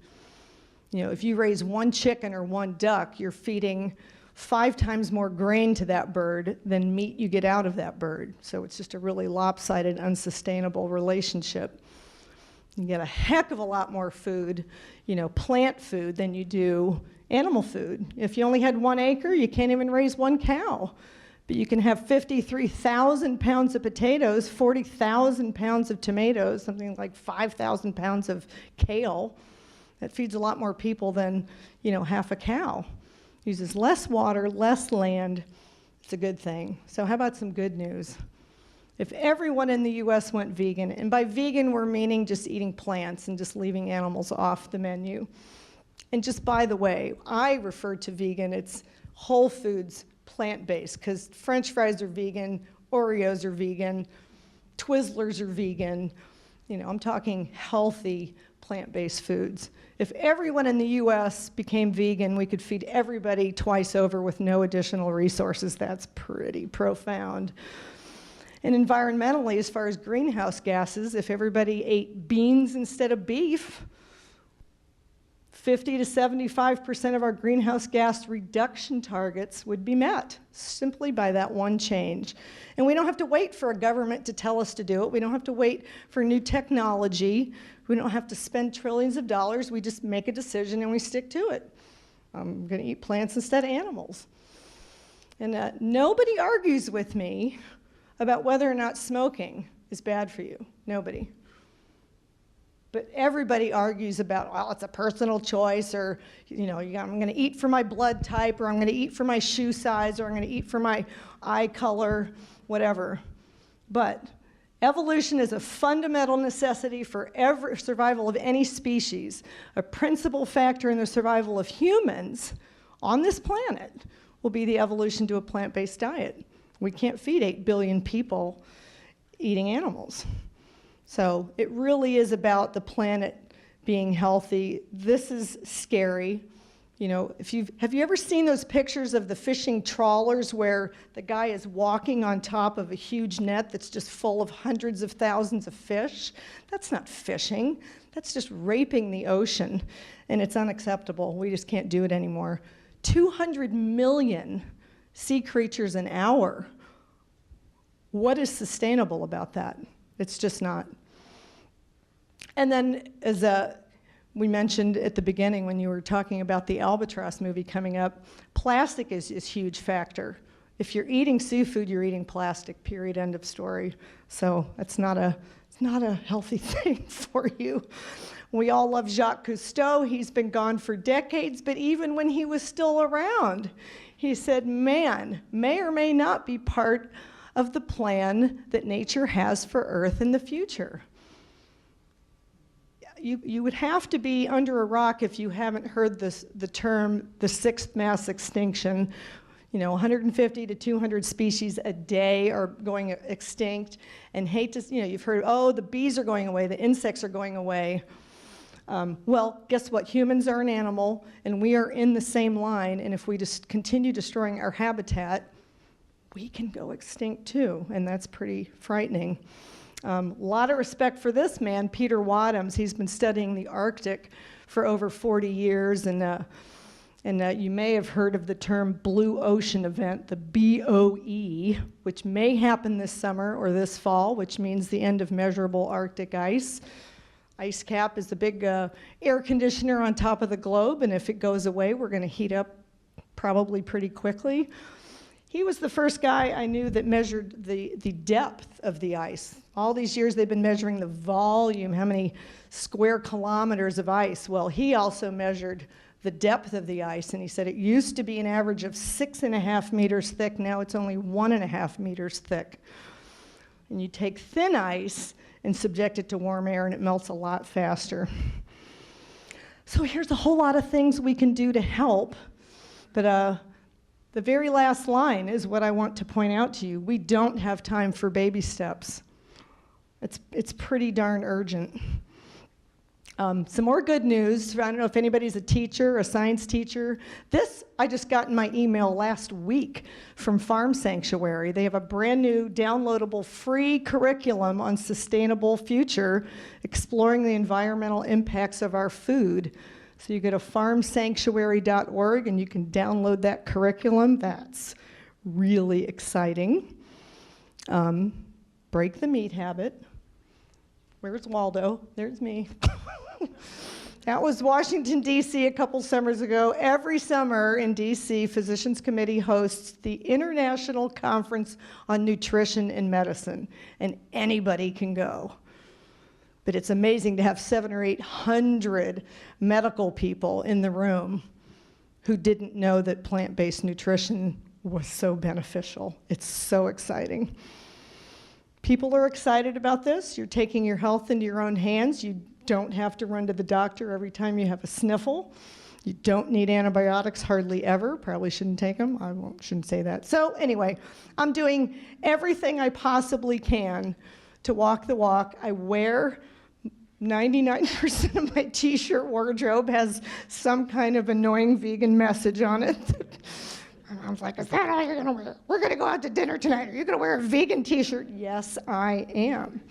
You know, if you raise one chicken or one duck, you're feeding 5 times more grain to that bird than meat you get out of that bird. So it's just a really lopsided, unsustainable relationship. You get a heck of a lot more food, you know, plant food, than you do animal food. If you only had 1 acre, you can't even raise 1 cow. But you can have 53,000 pounds of potatoes, 40,000 pounds of tomatoes, something like 5,000 pounds of kale. That feeds a lot more people than, you know, half a cow. Uses less water, less land. It's a good thing. So how about some good news? If everyone in the US went vegan, and by vegan we're meaning just eating plants and just leaving animals off the menu. And just by the way, I refer to vegan, it's whole foods, plant-based, because French fries are vegan, Oreos are vegan, Twizzlers are vegan. You know, I'm talking healthy plant-based foods. If everyone in the US became vegan, we could feed everybody twice over with no additional resources. That's pretty profound. And environmentally, as far as greenhouse gases, if everybody ate beans instead of beef, 50 to 75% of our greenhouse gas reduction targets would be met simply by that one change. And we don't have to wait for a government to tell us to do it. We don't have to wait for new technology. We don't have to spend trillions of dollars. We just make a decision and we stick to it. I'm going to eat plants instead of animals. And nobody argues with me about whether or not smoking is bad for you. Nobody. But everybody argues about, well, it's a personal choice, or, you know, I'm going to eat for my blood type, or I'm going to eat for my shoe size, or I'm going to eat for my eye color, whatever. But evolution is a fundamental necessity for every survival of any species. A principal factor in the survival of humans on this planet will be the evolution to a plant-based diet. We can't feed 8 billion people eating animals. So it really is about the planet being healthy. This is scary. You know, have you ever seen those pictures of the fishing trawlers where the guy is walking on top of a huge net that's just full of hundreds of thousands of fish? That's not fishing. That's just raping the ocean, and it's unacceptable. We just can't do it anymore. 200 million sea creatures an hour. What is sustainable about that? It's just not. And then, as we mentioned at the beginning when you were talking about the Albatross movie coming up, plastic is a huge factor. If you're eating seafood, you're eating plastic, period, end of story. So it's not a healthy thing for you. We all love Jacques Cousteau. He's been gone for decades, but even when he was still around, he said, man may or may not be part of the plan that nature has for Earth in the future. You would have to be under a rock if you haven't heard the term the 6th mass extinction. You know, 150 to 200 species a day are going extinct. And you've heard, oh, the bees are going away, the insects are going away. Well, guess what? Humans are an animal, and we are in the same line. And if we just continue destroying our habitat, we can go extinct too, and that's pretty frightening. A lot of respect for this man, Peter Wadhams. He's been studying the Arctic for over 40 years, and you may have heard of the term Blue Ocean Event, the BOE, which may happen this summer or this fall, which means the end of measurable Arctic ice. Ice cap is the big air conditioner on top of the globe, and if it goes away, we're going to heat up probably pretty quickly. He was the first guy I knew that measured the depth of the ice. All these years they've been measuring the volume, how many square kilometers of ice. Well, he also measured the depth of the ice, and he said it used to be an average of 6.5 meters thick. Now it's only 1.5 meters thick. And you take thin ice and subject it to warm air, and it melts a lot faster. So here's a whole lot of things we can do to help, but the very last line is what I want to point out to you. We don't have time for baby steps. It's pretty darn urgent. Some more good news. I don't know if anybody's a teacher, a science teacher. This I just got in my email last week from Farm Sanctuary. They have a brand new downloadable free curriculum on sustainable future, exploring the environmental impacts of our food. So you go to farmsanctuary.org and you can download that curriculum. That's really exciting. Break the meat habit. Where's Waldo? There's me. That was Washington, D.C. a couple summers ago. Every summer in D.C., Physicians Committee hosts the International Conference on Nutrition and Medicine, and anybody can go. But it's amazing to have 700 or 800 medical people in the room who didn't know that plant-based nutrition was so beneficial. It's so exciting. People are excited about this. You're taking your health into your own hands. You don't have to run to the doctor every time you have a sniffle. You don't need antibiotics hardly ever. Probably shouldn't take them. Shouldn't say that. So anyway, I'm doing everything I possibly can to walk the walk. I wear 99% of my t-shirt wardrobe has some kind of annoying vegan message on it. I was like, is that all you're gonna wear? We're gonna go out to dinner tonight. Are you gonna wear a vegan t-shirt? Yes, I am.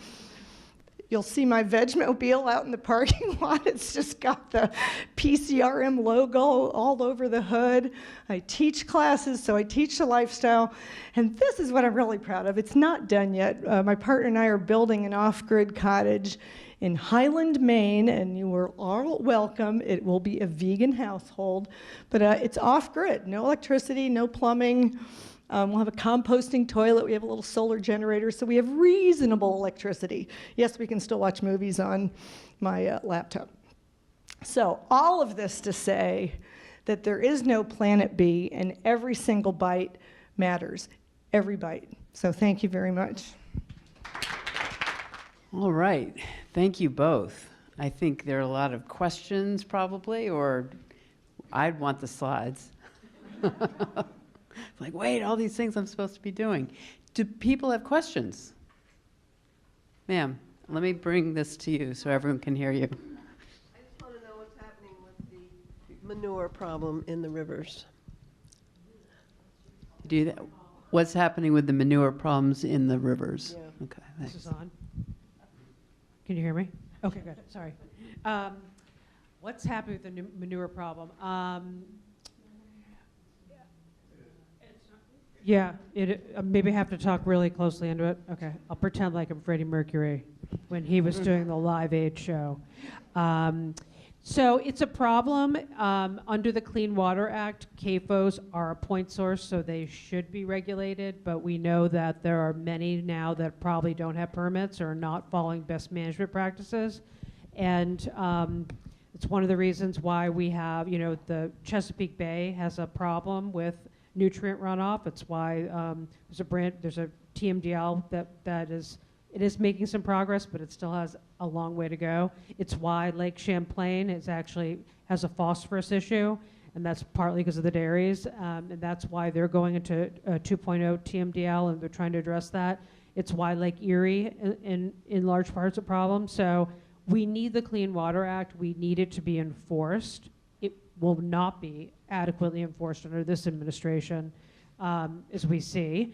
You'll see my Vegmobile out in the parking lot. It's just got the PCRM logo all over the hood. I teach classes, so I teach the lifestyle. And this is what I'm really proud of. It's not done yet. My partner and I are building an off-grid cottage in Highland, Maine, and you are all welcome. It will be a vegan household, but it's off-grid, no electricity, no plumbing. We'll have a composting toilet. We have a little solar generator, so we have reasonable electricity. Yes, we can still watch movies on my laptop. So all of this to say that there is no planet B, and every single bite matters, every bite. So thank you very much. All right. Thank you both. I think there are a lot of questions probably, or I'd want the slides. Like, wait, all these things I'm supposed to be doing. Do people have questions? Ma'am, let me bring this to you so everyone can hear you. I just want to know what's happening with the manure problem in the rivers. Do that. What's happening with the manure problems in the rivers? Yeah. Okay, This thanks. is on. Can you hear me? Okay, good. Sorry. What's happening with the manure problem? Yeah, maybe I have to talk really closely into it. Okay, I'll pretend like I'm Freddie Mercury when he was doing the Live Aid show. So it's a problem. Under the Clean Water Act, CAFOs are a point source, so they should be regulated, but we know that there are many now that probably don't have permits or are not following best management practices. And it's one of the reasons why we have, the Chesapeake Bay has a problem with nutrient runoff. It's why there's a TMDL that is making some progress, but it still has a long way to go. It's why Lake Champlain has a phosphorus issue, and that's partly because of the dairies, and that's why they're going into 2.0 TMDL, and they're trying to address that. It's why Lake Erie in large parts a problem. So we need the Clean Water Act. We need it to be enforced. It will not be adequately enforced under this administration, as we see.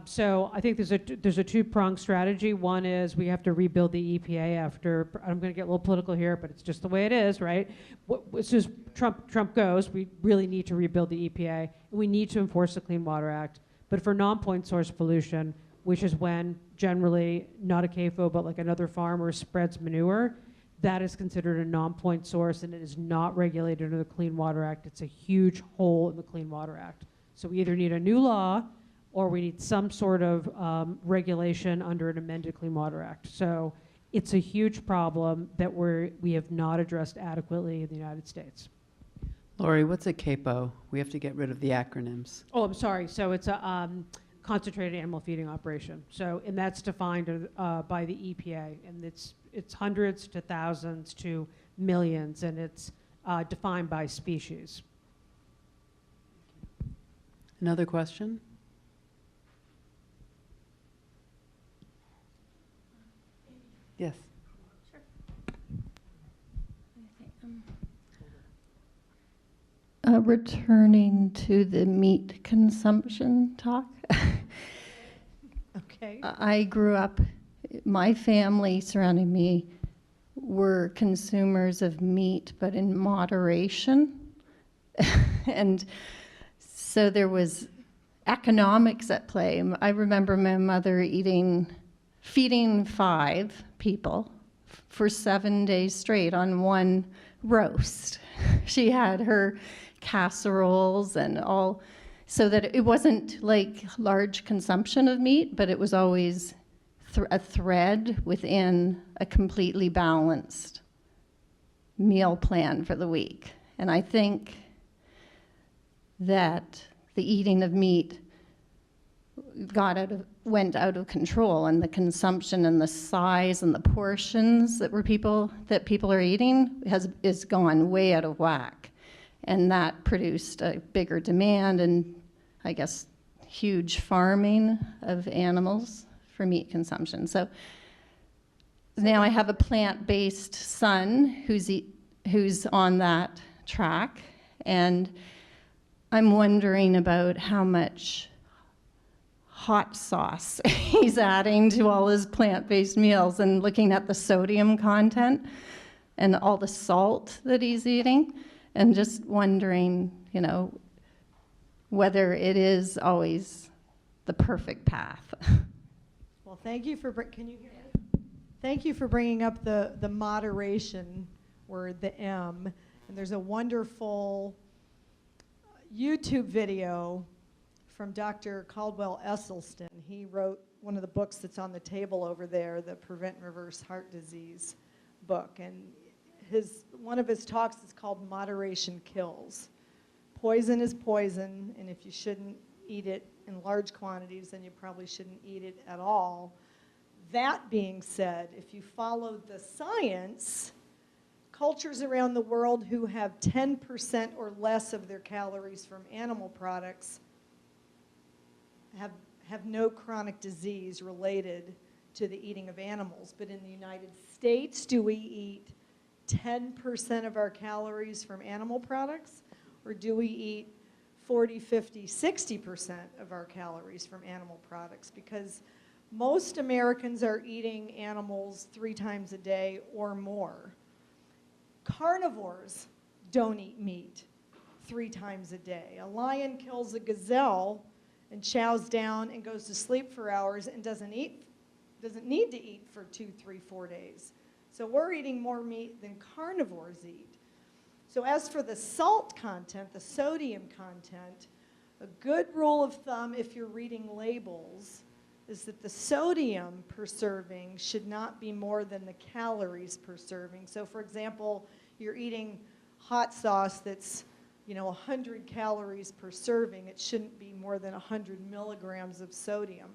So I think there's a two-pronged strategy. One is we have to rebuild the EPA after, I'm going to get a little political here, but it's just the way it is, right? As soon as Trump goes, we really need to rebuild the EPA, and we need to enforce the Clean Water Act. But for non-point source pollution, which is when generally not a CAFO, but like another farmer spreads manure, that is considered a non-point source, and it is not regulated under the Clean Water Act. It's a huge hole in the Clean Water Act. So we either need a new law or we need some sort of regulation under an amended Clean Water Act. So it's a huge problem that we have not addressed adequately in the United States. Laurie, what's a CAPO? We have to get rid of the acronyms. Oh, I'm sorry. So it's a concentrated animal feeding operation. So, and that's defined by the EPA, and it's hundreds to thousands to millions, and it's defined by species. Another question? Yes. Returning to the meat consumption talk. Okay. I grew up, my family surrounding me were consumers of meat, but in moderation. And so there was economics at play. I remember my mother feeding 5 people for 7 days straight on one roast. She had her casseroles and all, so that it wasn't like large consumption of meat, but it was always a thread within a completely balanced meal plan for the week. And I think that the eating of meat went out of control, and the consumption and the size and the portions that people are eating is gone way out of whack. And that produced a bigger demand and, I guess, huge farming of animals for meat consumption. So now I have a plant-based son who's on that track, and I'm wondering about how much hot sauce he's adding to all his plant-based meals, and looking at the sodium content and all the salt that he's eating, and just wondering, whether it is always the perfect path. Well, thank you for can you hear me? Thank you for bringing up the moderation word, the M. And there's a wonderful YouTube video from Dr. Caldwell Esselstyn. He wrote one of the books that's on the table over there, the Prevent and Reverse Heart Disease book. And one of his talks is called Moderation Kills. Poison is poison, and if you shouldn't eat it in large quantities, then you probably shouldn't eat it at all. That being said, if you follow the science, cultures around the world who have 10% or less of their calories from animal products have no chronic disease related to the eating of animals. But in the United States, do we eat 10% of our calories from animal products, or do we eat 40, 50, 60% of our calories from animal products? Because most Americans are eating animals 3 times a day or more. Carnivores don't eat meat 3 times a day. A lion kills a gazelle and chows down and goes to sleep for hours and doesn't need to eat for 2, 3, 4 days. So we're eating more meat than carnivores eat. So as for the salt content, the sodium content, a good rule of thumb if you're reading labels is that the sodium per serving should not be more than the calories per serving. So for example, you're eating hot sauce that's 100 calories per serving. It shouldn't be more than 100 milligrams of sodium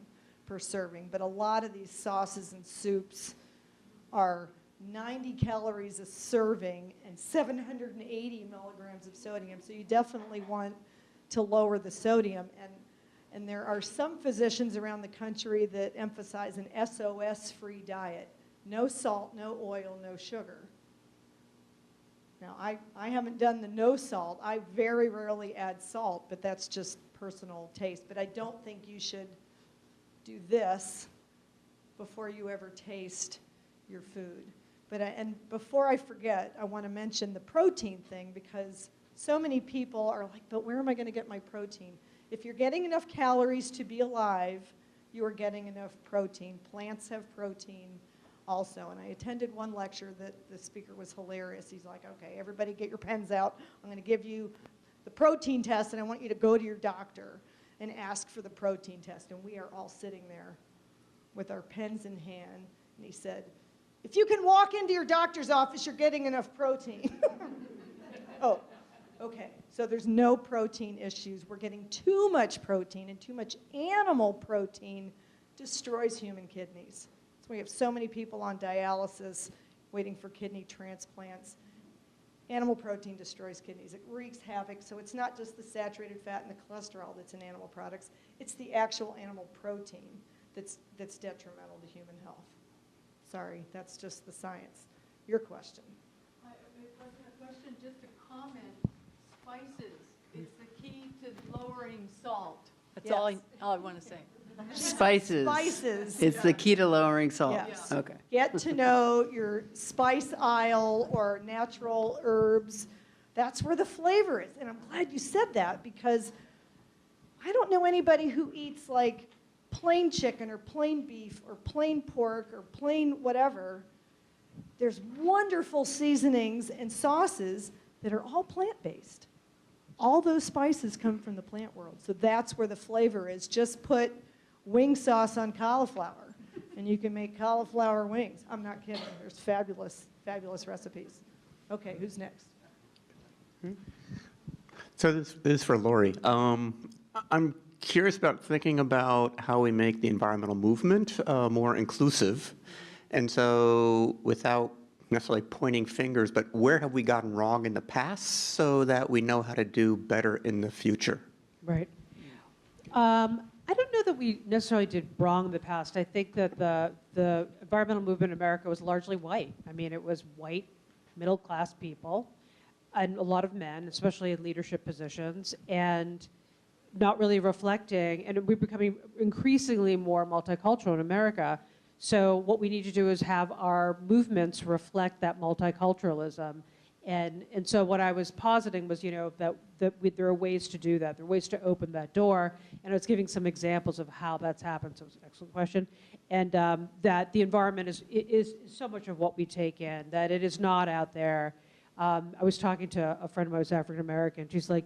per serving. But a lot of these sauces and soups are 90 calories a serving and 780 milligrams of sodium. So you definitely want to lower the sodium. And there are some physicians around the country that emphasize an SOS-free diet. No salt, no oil, no sugar. Now, I haven't done the no salt. I very rarely add salt, but that's just personal taste. But I don't think you should do this before you ever taste your food. And before I forget, I want to mention the protein thing, because so many people are like, but where am I going to get my protein? If you're getting enough calories to be alive, you are getting enough protein. Plants have protein also. And I attended one lecture that the speaker was hilarious. He's like, okay, everybody get your pens out. I'm going to give you the protein test, and I want you to go to your doctor. and ask for the protein test. And we are all sitting there with our pens in hand. And he said, if you can walk into your doctor's office, you're getting enough protein. Oh, okay. So there's no protein issues. We're getting too much protein, and too much animal protein destroys human kidneys. So we have so many people on dialysis waiting for kidney transplants. Animal protein destroys kidneys. It wreaks havoc. So it's not just the saturated fat and the cholesterol that's in animal products. It's the actual animal protein that's detrimental to human health. Sorry, that's just the science. Your question. It wasn't a question, just a comment. Spices, it's the key to lowering salt. That's all I want to say. Spices. Spices. It's the key to lowering salt. Yes. Okay. Get to know your spice aisle or natural herbs. That's where the flavor is. And I'm glad you said that, because I don't know anybody who eats like plain chicken or plain beef or plain pork or plain whatever. There's wonderful seasonings and sauces that are all plant-based. All those spices come from the plant world. So that's where the flavor is. Just put wing sauce on cauliflower, and you can make cauliflower wings. I'm not kidding. There's fabulous, fabulous recipes. Okay, who's next? So this is for Laurie. I'm curious about thinking about how we make the environmental movement more inclusive. And so without necessarily pointing fingers, but where have we gotten wrong in the past so that we know how to do better in the future? Right. I don't know that we necessarily did wrong in the past. I think that the environmental movement in America was largely white. I mean, it was white, middle-class people, and a lot of men, especially in leadership positions, and not really reflecting, and we're becoming increasingly more multicultural in America. So what we need to do is have our movements reflect that multiculturalism. And so what I was positing was, that there are ways to do that. There are ways to open that door. And I was giving some examples of how that's happened. So it's an excellent question. And that the environment is so much of what we take in, that it is not out there. I was talking to a friend of mine who's African American. She's like,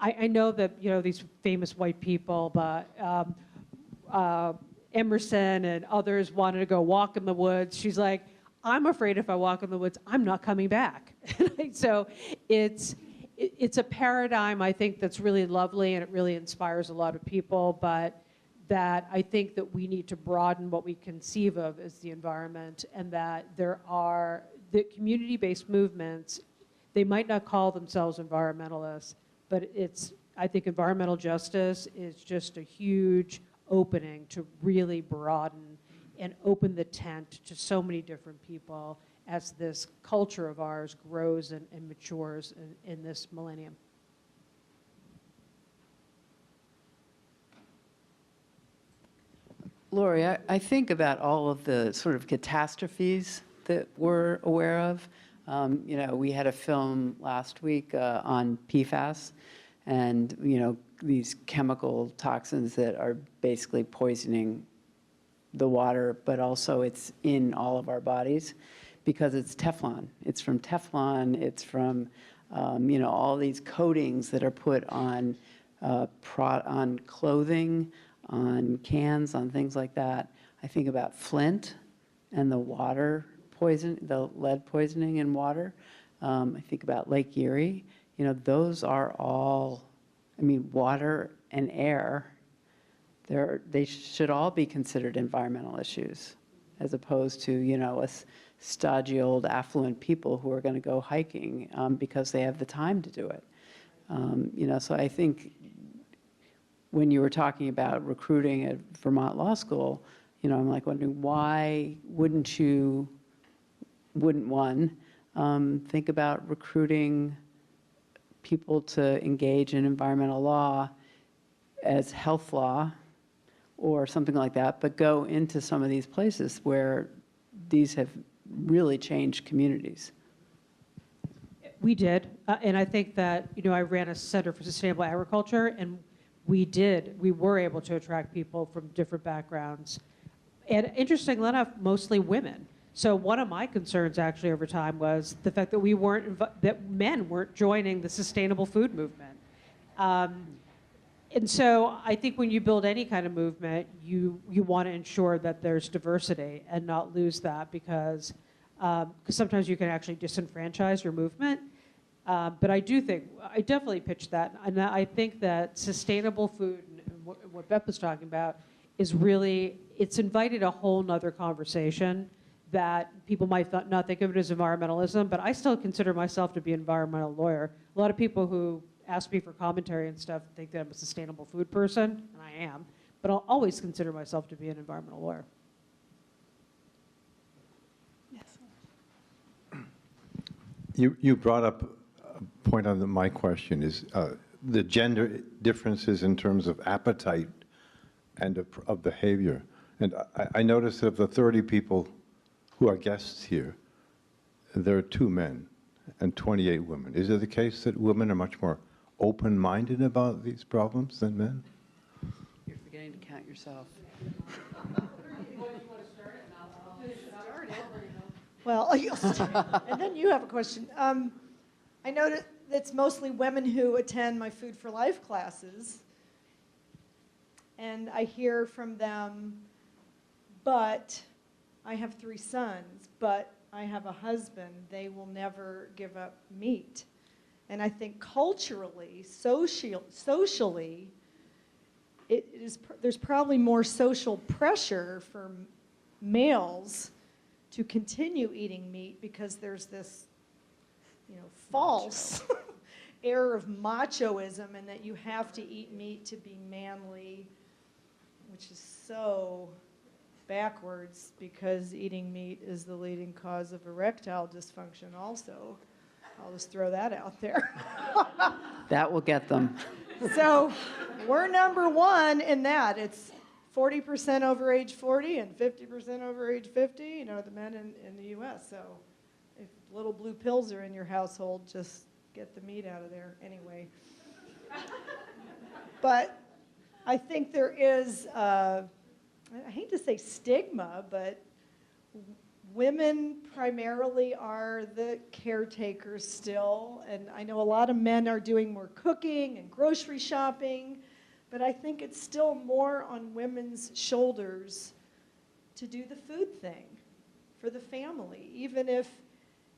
I know that, these famous white people, but Emerson and others wanted to go walk in the woods. She's like, I'm afraid if I walk in the woods, I'm not coming back. So it's a paradigm, I think, that's really lovely, and it really inspires a lot of people, but that I think that we need to broaden what we conceive of as the environment, and that there are the community-based movements. They might not call themselves environmentalists, but I think environmental justice is just a huge opening to really broaden and open the tent to so many different people as this culture of ours grows and matures in this millennium. Laurie, I think about all of the sort of catastrophes that we're aware of. We had a film last week on PFAS, and these chemical toxins that are basically poisoning the water, but also it's in all of our bodies because it's Teflon. It's from Teflon. It's from all these coatings that are put on on clothing, on cans, on things like that. I think about Flint and the water poison, the lead poisoning in water. I think about Lake Erie. Those are all, water and air. They should all be considered environmental issues, as opposed to, a stodgy old affluent people who are going to go hiking because they have the time to do it. So I think when you were talking about recruiting at Vermont Law School, I'm like wondering why wouldn't one think about recruiting people to engage in environmental law as health law or something like that, but go into some of these places where these have really changed communities? We did, and I think that, I ran a Center for Sustainable Agriculture, and we were able to attract people from different backgrounds. And interestingly enough, mostly women. So one of my concerns actually over time was the fact that men weren't joining the sustainable food movement. And so I think when you build any kind of movement, you want to ensure that there's diversity and not lose that, because sometimes you can actually disenfranchise your movement. But I definitely pitch that. And I think that sustainable food, and what Beth was talking about, is really, it's invited a whole nother conversation that people might not think of it as environmentalism, but I still consider myself to be an environmental lawyer. A lot of people who ask me for commentary and stuff think that I'm a sustainable food person, and I am, but I'll always consider myself to be an environmental lawyer. Yes. You brought up a point on my question is the gender differences in terms of appetite and of behavior. And I noticed that of the 30 people who are guests here, there are 2 men and 28 women. Is it the case that women are much more open-minded about these problems than men? You're forgetting to count yourself. Well, and then you have a question. I noticed it's mostly women who attend my Food for Life classes, and I hear from them, but I have 3 sons, but I have a husband. They will never give up meat. And I think culturally, socially, there's probably more social pressure for males to continue eating meat because there's this, false air of machoism, and that you have to eat meat to be manly, which is so backwards, because eating meat is the leading cause of erectile dysfunction also. I'll just throw that out there. That will get them. So we're number 1 in that. It's 40% over age 40 and 50% over age 50, the men in the U.S. So if little blue pills are in your household, just get the meat out of there anyway. But I think there is, I hate to say stigma, but women primarily are the caretakers still. And I know a lot of men are doing more cooking and grocery shopping, but I think it's still more on women's shoulders to do the food thing for the family. Even if,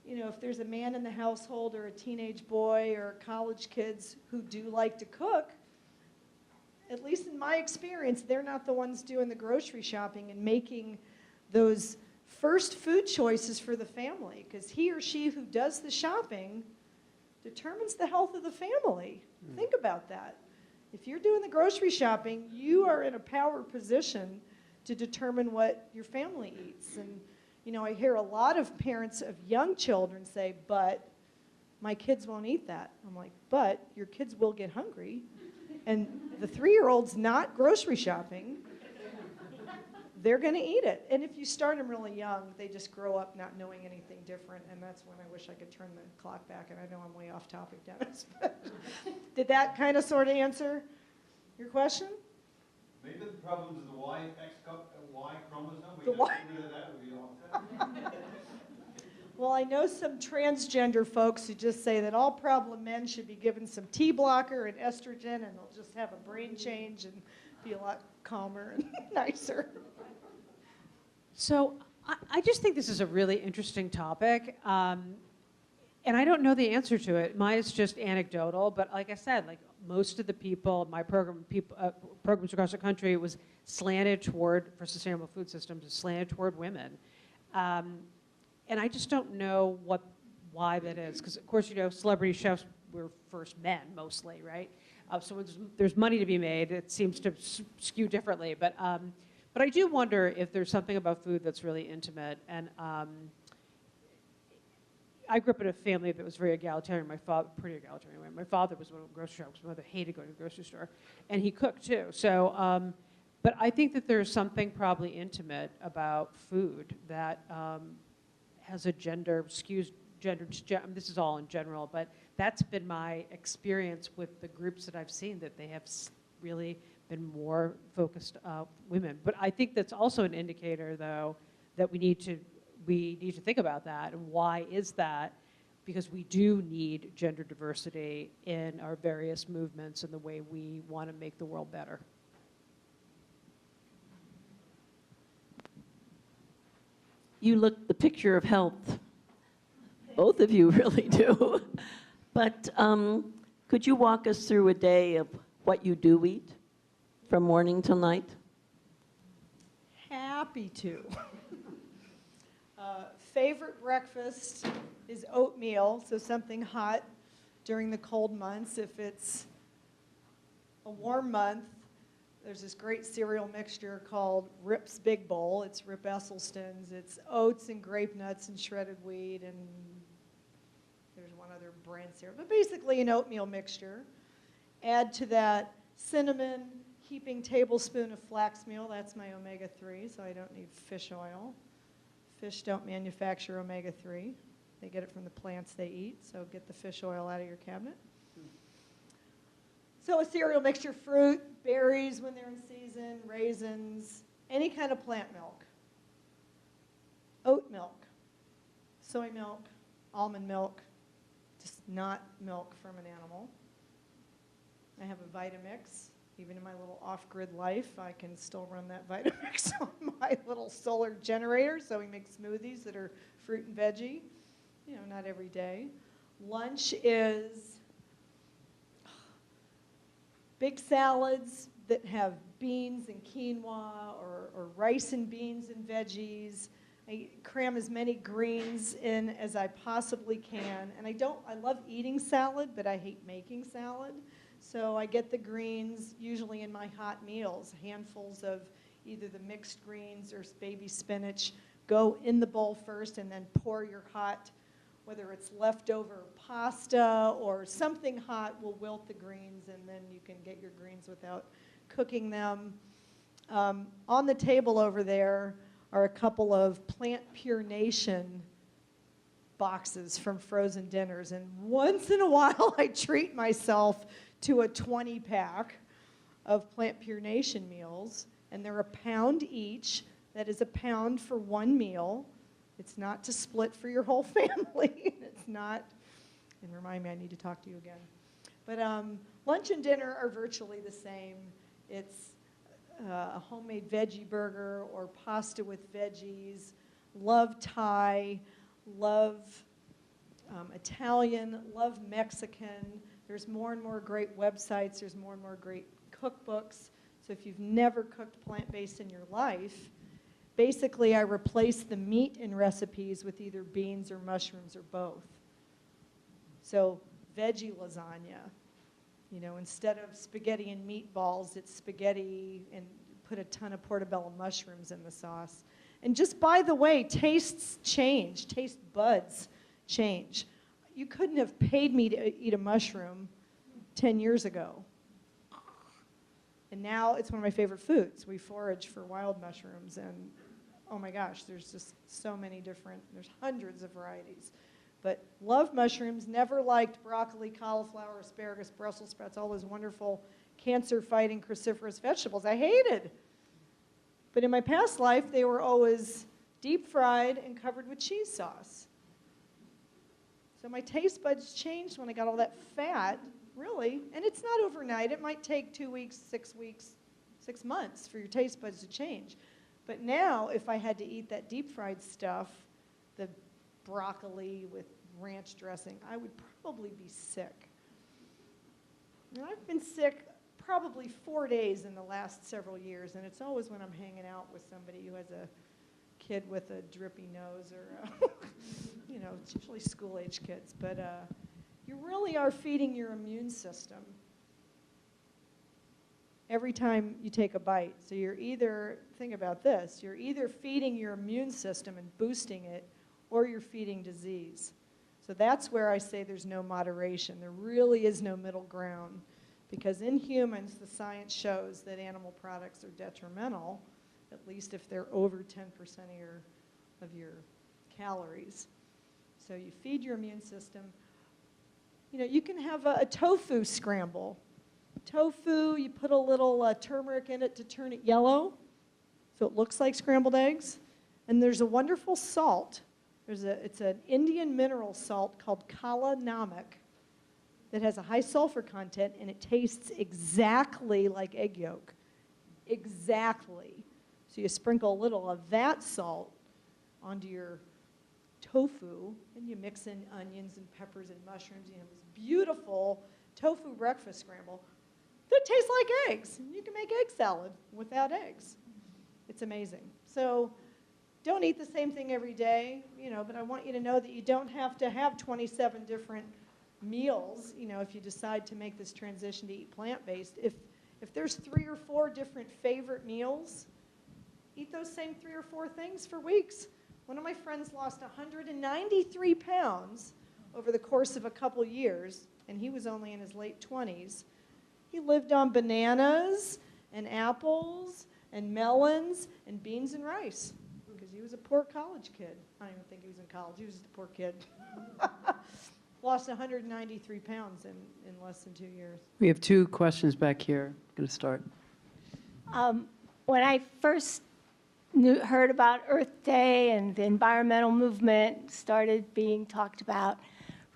if there's a man in the household or a teenage boy or college kids who do like to cook, at least in my experience, they're not the ones doing the grocery shopping and making those first food choices for the family, because he or she who does the shopping determines the health of the family. Think about that. If you're doing the grocery shopping, you are in a power position to determine what your family eats. And, I hear a lot of parents of young children say, but my kids won't eat that. I'm like, but your kids will get hungry. And the 3-year-old's not grocery shopping. They're going to eat it. And if you start them really young, they just grow up not knowing anything different. And that's when I wish I could turn the clock back. And I know I'm way off topic, Dennis. But did that kind of sort of answer your question? Maybe the problem is the Y chromosome. The Y. Well, I know some transgender folks who just say that all problem men should be given some T blocker and estrogen, and they'll just have a brain change and be a lot calmer and nicer. So I just think this is a really interesting topic, and I don't know the answer to it. Mine is just anecdotal, but like I said, most of the people, my program, programs across the country was slanted toward, for sustainable food systems, is slanted toward women. And I just don't know why that is, because of course, celebrity chefs were first men mostly, right? So when there's money to be made, it seems to skew differently. But I do wonder if there's something about food that's really intimate. And I grew up in a family that was very egalitarian. My father, pretty egalitarian. My father was one of the grocery shops. My mother hated going to the grocery store, and he cooked too. So, but I think that there's something probably intimate about food that has a skews gender. This is all in general, but that's been my experience with the groups that I've seen, that they have really been more focused women. But I think that's also an indicator, though, that we need to think about that, and why is that? because we do need gender diversity in our various movements and the way we want to make the world better. You look the picture of health. Both of you really do. But could you walk us through a day of what you do eat from morning till night? Happy to. Favorite breakfast is oatmeal, so something hot during the cold months. If it's a warm month, there's this great cereal mixture called Rip's Big Bowl. It's Rip Esselstyn's. It's oats and grape nuts and shredded wheat, and there's one other brand cereal, but basically an oatmeal mixture. Add to that cinnamon, heaping tablespoon of flax meal. That's my omega-3, so I don't need fish oil. Fish don't manufacture omega-3. They get it from the plants they eat, so get the fish oil out of your cabinet. So a cereal mixture, fruit, berries when they're in season, raisins, any kind of plant milk. Oat milk, soy milk, almond milk, just not milk from an animal. I have a Vitamix. Even in my little off-grid life, I can still run that Vitamix on my little solar generator, so we make smoothies that are fruit and veggie, you know, not every day. Lunch is big salads that have beans and quinoa or rice and beans and veggies. I cram as many greens in as I possibly can. And I love eating salad, but I hate making salad. So I get the greens usually in my hot meals, handfuls of either the mixed greens or baby spinach. Go in the bowl first and then pour your hot, whether it's leftover pasta or something hot will wilt the greens, and then you can get your greens without cooking them. On the table over there are a couple of Plant Pure Nation boxes from frozen dinners, and once in a while I treat myself to a 20-pack of Plant Pure Nation meals, and they're a pound each. That is a pound for one meal. It's not to split for your whole family. It's not, and remind me, I need to talk to you again. But lunch and dinner are virtually the same. It's a homemade veggie burger or pasta with veggies. Love Thai, love Italian, love Mexican. There's more and more great websites. There's more and more great cookbooks. So if you've never cooked plant-based in your life, basically I replace the meat in recipes with either beans or mushrooms or both. So veggie lasagna, you know, instead of spaghetti and meatballs, it's spaghetti and put a ton of portobello mushrooms in the sauce. And just by the way, tastes change, taste buds change. You couldn't have paid me to eat a mushroom 10 years ago. And now it's one of my favorite foods. We forage for wild mushrooms, and oh my gosh, there's just so many different, there's hundreds of varieties. But love mushrooms, never liked broccoli, cauliflower, asparagus, Brussels sprouts, all those wonderful cancer-fighting cruciferous vegetables. I hated. But in my past life, they were always deep fried and covered with cheese sauce. So my taste buds changed when I got all that fat, really. And it's not overnight. It might take 2 weeks, 6 months for your taste buds to change. But now, if I had to eat that deep fried stuff, the broccoli with ranch dressing, I would probably be sick. And I've been sick probably 4 days in the last several years, and it's always when I'm hanging out with somebody who has a kid with a drippy nose or, you know, it's usually school-age kids. But you really are feeding your immune system every time you take a bite. So you're either, think about this, you're either feeding your immune system and boosting it, or you're feeding disease. So that's where I say there's no moderation. There really is no middle ground. Because in humans, the science shows that animal products are detrimental, at least if they're over 10% of your calories. So you feed your immune system. You know, you can have a tofu scramble. Tofu, you put a little turmeric in it to turn it yellow, so it looks like scrambled eggs. And there's a wonderful salt It's an Indian mineral salt called Kala Namak that has a high sulfur content, and it tastes exactly like egg yolk. Exactly. So you sprinkle a little of that salt onto your tofu, and you mix in onions and peppers and mushrooms. You have this beautiful tofu breakfast scramble that tastes like eggs. You can make egg salad without eggs. It's amazing. So don't eat the same thing every day, but I want you to know that you don't have to have 27 different meals, if you decide to make this transition to eat plant-based. If there's 3 or 4 different favorite meals, eat those same 3 or 4 things for weeks. One of my friends lost 193 pounds over the course of a couple years, and he was only in his late 20s. He lived on bananas and apples and melons and beans and rice because he was a poor college kid. I don't even think he was in college. He was just a poor kid. Lost 193 pounds in less than 2 years. We have 2 questions back here. I'm going to start. When I first heard about Earth Day and the environmental movement started being talked about,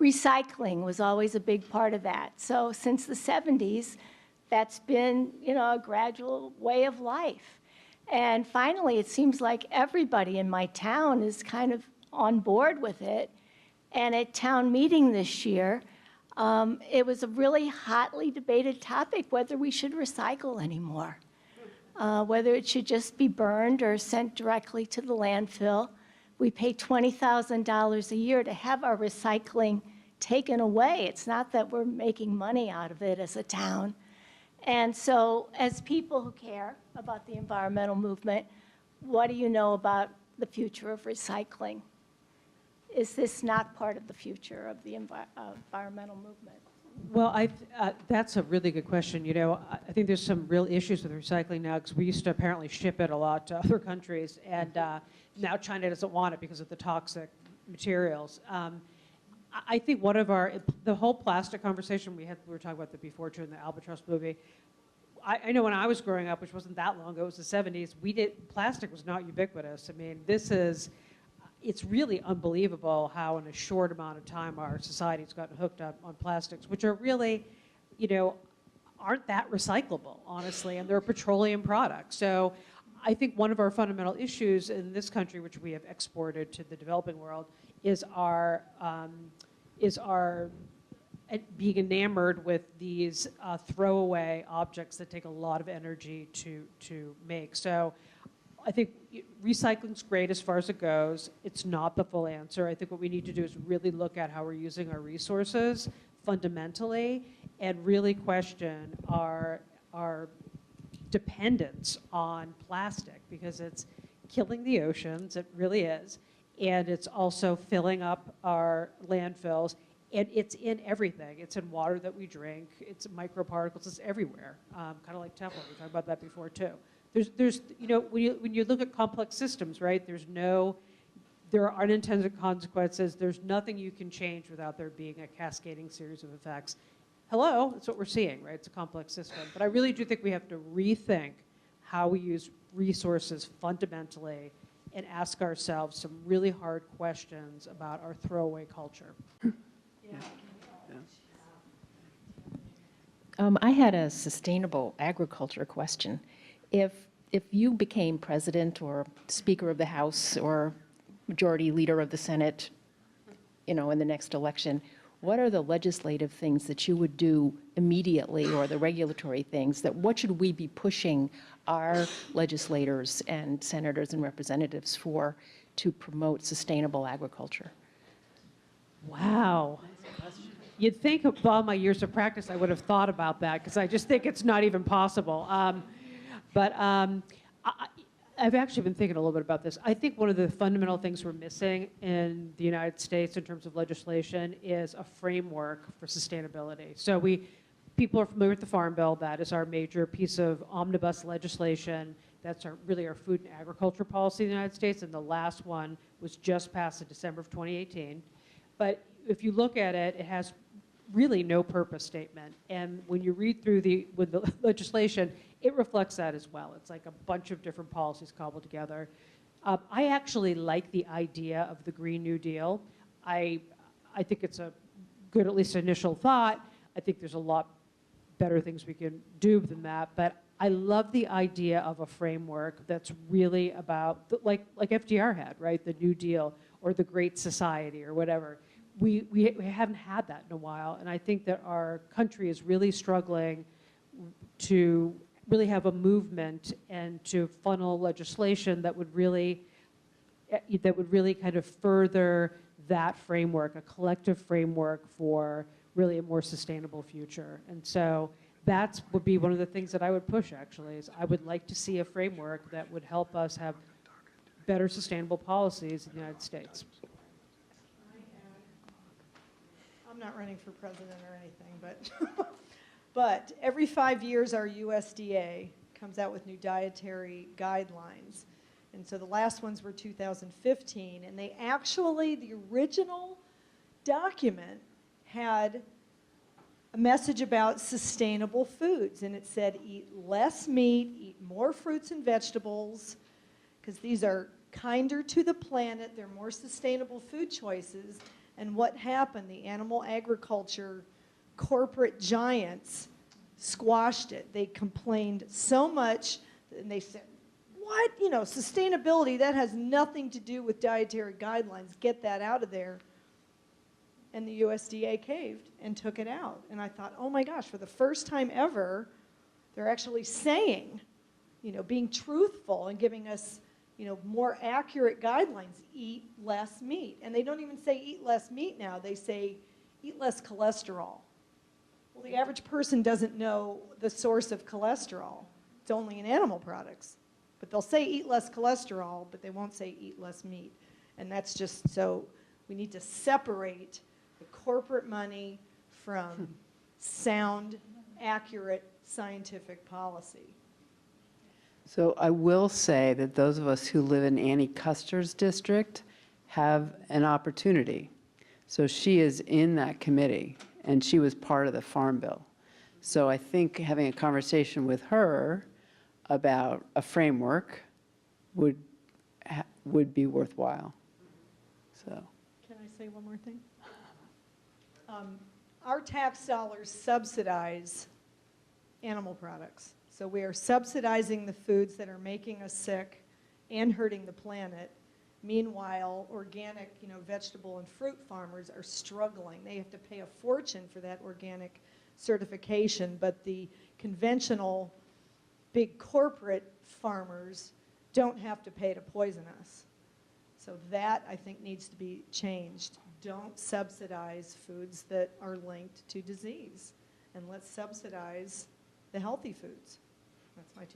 recycling was always a big part of that. So since the 70s, that's been, a gradual way of life. And finally, it seems like everybody in my town is kind of on board with it. And at town meeting this year, it was a really hotly debated topic whether we should recycle anymore, whether it should just be burned or sent directly to the landfill. We pay $20,000 a year to have our recycling taken away. It's not that we're making money out of it as a town. And so as people who care about the environmental movement, what do you know about the future of recycling? Is this not part of the future of the environmental movement? Well, that's a really good question. I think there's some real issues with recycling now because we used to apparently ship it a lot to other countries, and now China doesn't want it because of the toxic materials. I think the whole plastic conversation we were talking about that before too in the Albatross movie. I know when I was growing up, which wasn't that long ago, it was the 70s, plastic was not ubiquitous. I mean, it's really unbelievable how in a short amount of time our society's gotten hooked up on plastics, which are really, aren't that recyclable, honestly, and they're a petroleum product. So I think one of our fundamental issues in this country, which we have exported to the developing world, is our being enamored with these throwaway objects that take a lot of energy to make. So I think recycling's great as far as it goes. It's not the full answer. I think what we need to do is really look at how we're using our resources fundamentally and really question our dependence on plastic because it's killing the oceans, it really is, and it's also filling up our landfills, and it's in everything. It's in water that we drink, it's microparticles, it's everywhere, kind of like Teflon, we talked about that before too. There's when you look at complex systems, right, there are unintended consequences. There's nothing you can change without there being a cascading series of effects. Hello, that's what we're seeing, right? It's a complex system. But I really do think we have to rethink how we use resources fundamentally and ask ourselves some really hard questions about our throwaway culture. I had a sustainable agriculture question. If you became president or Speaker of the House or Majority Leader of the Senate, in the next election, what are the legislative things that you would do immediately or the regulatory things what should we be pushing our legislators and senators and representatives for to promote sustainable agriculture? Wow. You'd think of all my years of practice I would have thought about that because I just think it's not even possible. But I've actually been thinking a little bit about this. I think one of the fundamental things we're missing in the United States in terms of legislation is a framework for sustainability. So people are familiar with the Farm Bill. That is our major piece of omnibus legislation. That's really our food and agriculture policy in the United States, and the last one was just passed in December of 2018. But if you look at it, it has really no purpose statement. And when you read through the legislation, it reflects that as well. It's like a bunch of different policies cobbled together. I actually like the idea of the Green New Deal. I think it's a good, at least initial thought. I think there's a lot better things we can do than that, but I love the idea of a framework that's really about, like FDR had, right? The New Deal or the Great Society or whatever. We haven't had that in a while, and I think that our country is really struggling to really have a movement and to funnel legislation that would really kind of further that framework, a collective framework for really a more sustainable future. And so that would be one of the things that I would push, actually, is I would like to see a framework that would help us have better sustainable policies in the United States. I'm not running for president or anything, but, but every 5 years our USDA comes out with new dietary guidelines. And so the last ones were 2015, and they actually, the original document had a message about sustainable foods, and it said eat less meat, eat more fruits and vegetables, because these are kinder to the planet, they're more sustainable food choices. And what happened? The animal agriculture corporate giants squashed it. They complained so much, and they said, what? You know, sustainability, that has nothing to do with dietary guidelines. Get that out of there. And the USDA caved and took it out. And I thought, oh my gosh, for the first time ever, they're actually saying, you know, being truthful and giving us, you know, more accurate guidelines. Eat less meat. And they don't even say eat less meat now. They say eat less cholesterol. Well, the average person doesn't know the source of cholesterol. It's only in animal products. But they'll say eat less cholesterol, but they won't say eat less meat. And that's just, so we need to separate the corporate money from sound, accurate, scientific policy. So I will say that those of us who live in Annie Custer's district have an opportunity. So she is in that committee, and she was part of the Farm Bill. So I think having a conversation with her about a framework would be worthwhile. So. Can I say one more thing? Our tax dollars subsidize animal products. So we are subsidizing the foods that are making us sick and hurting the planet. Meanwhile, organic, you know, vegetable and fruit farmers are struggling. They have to pay a fortune for that organic certification, but the conventional big corporate farmers don't have to pay to poison us. So that, I think, needs to be changed. Don't subsidize foods that are linked to disease, and let's subsidize the healthy foods. That's my two cents.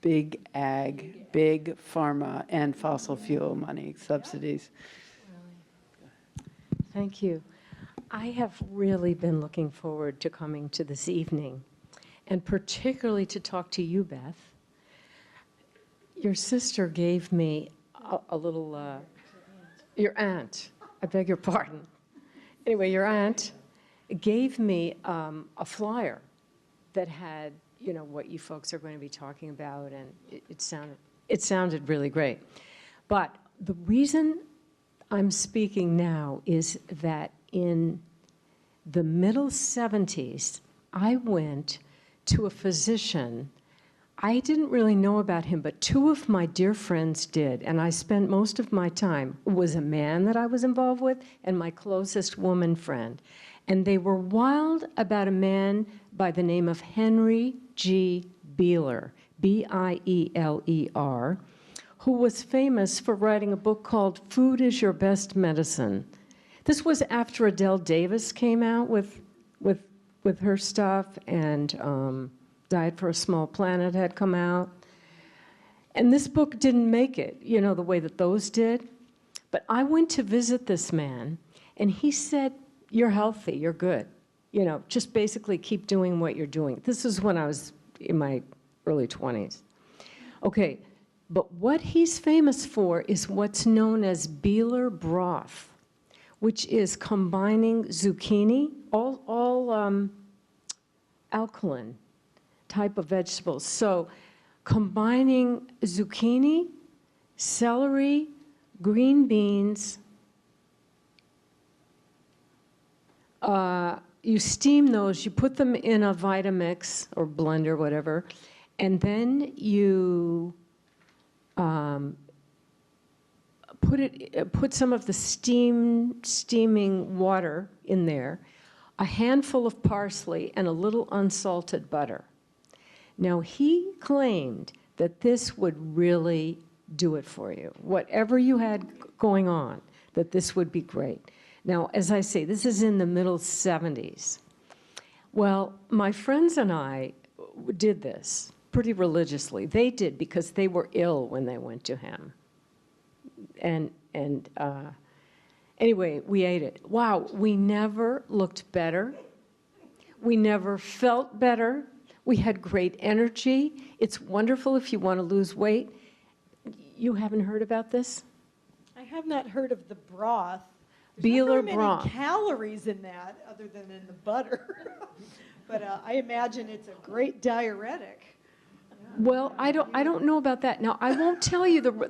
Big ag, big pharma, and fossil fuel money subsidies. Thank you. I have really been looking forward to coming to this evening, and particularly to talk to you, Beth. Your sister gave me a little, your aunt, I beg your pardon. Anyway, your aunt gave me a flyer that had, you know, what you folks are going to be talking about, and it sounded really great. But the reason I'm speaking now is that in the middle 70s, I went to a physician. I didn't really know about him, but two of my dear friends did, and I spent most of my time. It was a man that I was involved with and my closest woman friend. And they were wild about a man by the name of Henry G. Beeler, B-I-E-L-E-R, who was famous for writing a book called Food is Your Best Medicine. This was after Adele Davis came out with her stuff, and Diet for a Small Planet had come out. And this book didn't make it, you know, the way that those did. But I went to visit this man, and he said, you're healthy, you're good. You know, just basically keep doing what you're doing. This is when I was in my early 20s. Okay, but what he's famous for is what's known as Beeler broth, which is combining zucchini, all alkaline type of vegetables. So combining zucchini, celery, green beans. You steam those, you put them in a Vitamix or blender, whatever, and then you put some of the steaming water in there, a handful of parsley, and a little unsalted butter. Now, he claimed that this would really do it for you. Whatever you had going on, that this would be great. Now, as I say, this is in the middle 70s. Well, my friends and I did this pretty religiously. They did because they were ill when they went to him. And anyway, we ate it. Wow, we never looked better. We never felt better. We had great energy. It's wonderful if you want to lose weight. You haven't heard about this? I have not heard of the broth. Beeler There's broth. not very many calories in that other than in the butter. But I imagine it's a great diuretic. Well, I don't know about that. Now, I won't tell you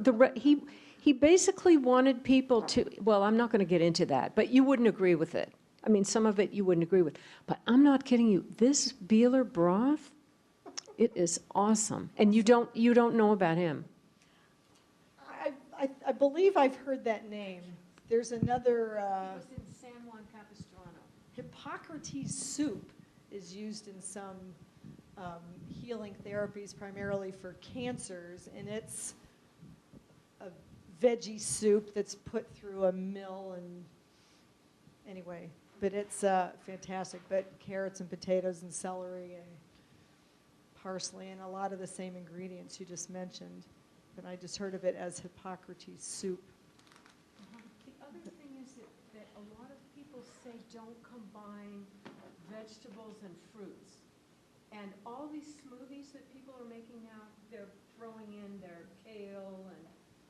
he basically wanted people to, well, I'm not going to get into that, but you wouldn't agree with it. I mean, some of it you wouldn't agree with. But I'm not kidding you. This Beeler broth, it is awesome. And you don't know about him. I believe I've heard that name. There's another. It was in San Juan Capistrano. Hippocrates soup is used in some healing therapies, primarily for cancers, and it's a veggie soup that's put through a mill. And anyway, but it's fantastic. But carrots and potatoes and celery and parsley and a lot of the same ingredients you just mentioned. But I just heard of it as Hippocrates soup. The other thing is that a lot of people say don't combine vegetables and fruits. And all these smoothies that people are making now, they're throwing in their kale and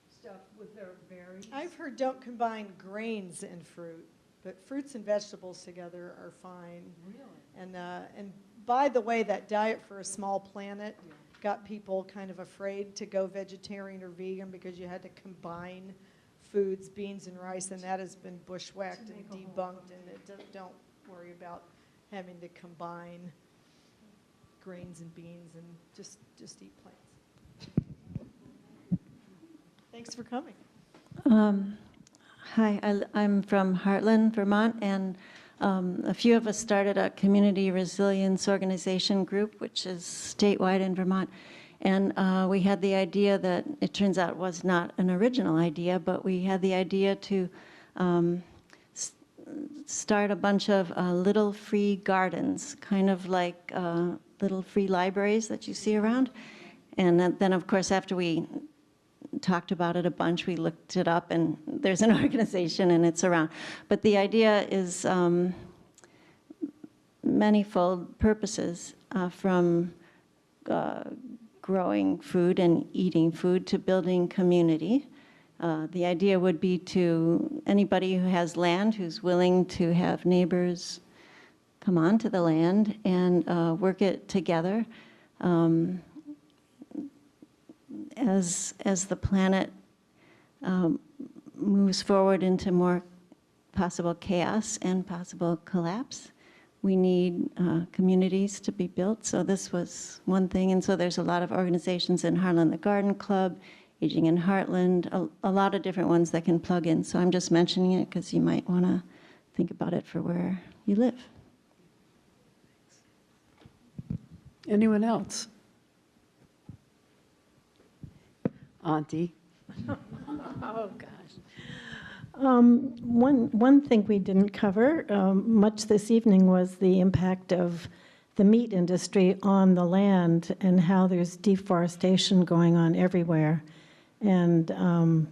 stuff with their berries. I've heard don't combine grains and fruit, but fruits and vegetables together are fine. Really? And by the way, that diet for a small planet got people kind of afraid to go vegetarian or vegan because you had to combine foods, beans and rice, and that has been bushwhacked and debunked, and don't worry about having to combine grains and beans and just eat plants. Thanks for coming. Hi, I'm from Heartland, Vermont, and a few of us started a community resilience organization group, which is statewide in Vermont. And we had the idea that it turns out was not an original idea, but we had the idea to start a bunch of little free gardens, kind of like little free libraries that you see around. And then, of course, after we talked about it a bunch, we looked it up, and there's an organization, and it's around. But the idea is manifold purposes, from growing food and eating food to building community. The idea would be to anybody who has land, who's willing to have neighbors come onto the land and work it together. As the planet moves forward into more possible chaos and possible collapse, we need communities to be built. So this was one thing. And so there's a lot of organizations in Heartland, the Garden Club, Aging in Heartland, a lot of different ones that can plug in. So I'm just mentioning it because you might want to think about it for where you live. Anyone else? Auntie. Oh, gosh. One thing we didn't cover much this evening was the impact of the meat industry on the land and how there's deforestation going on everywhere, and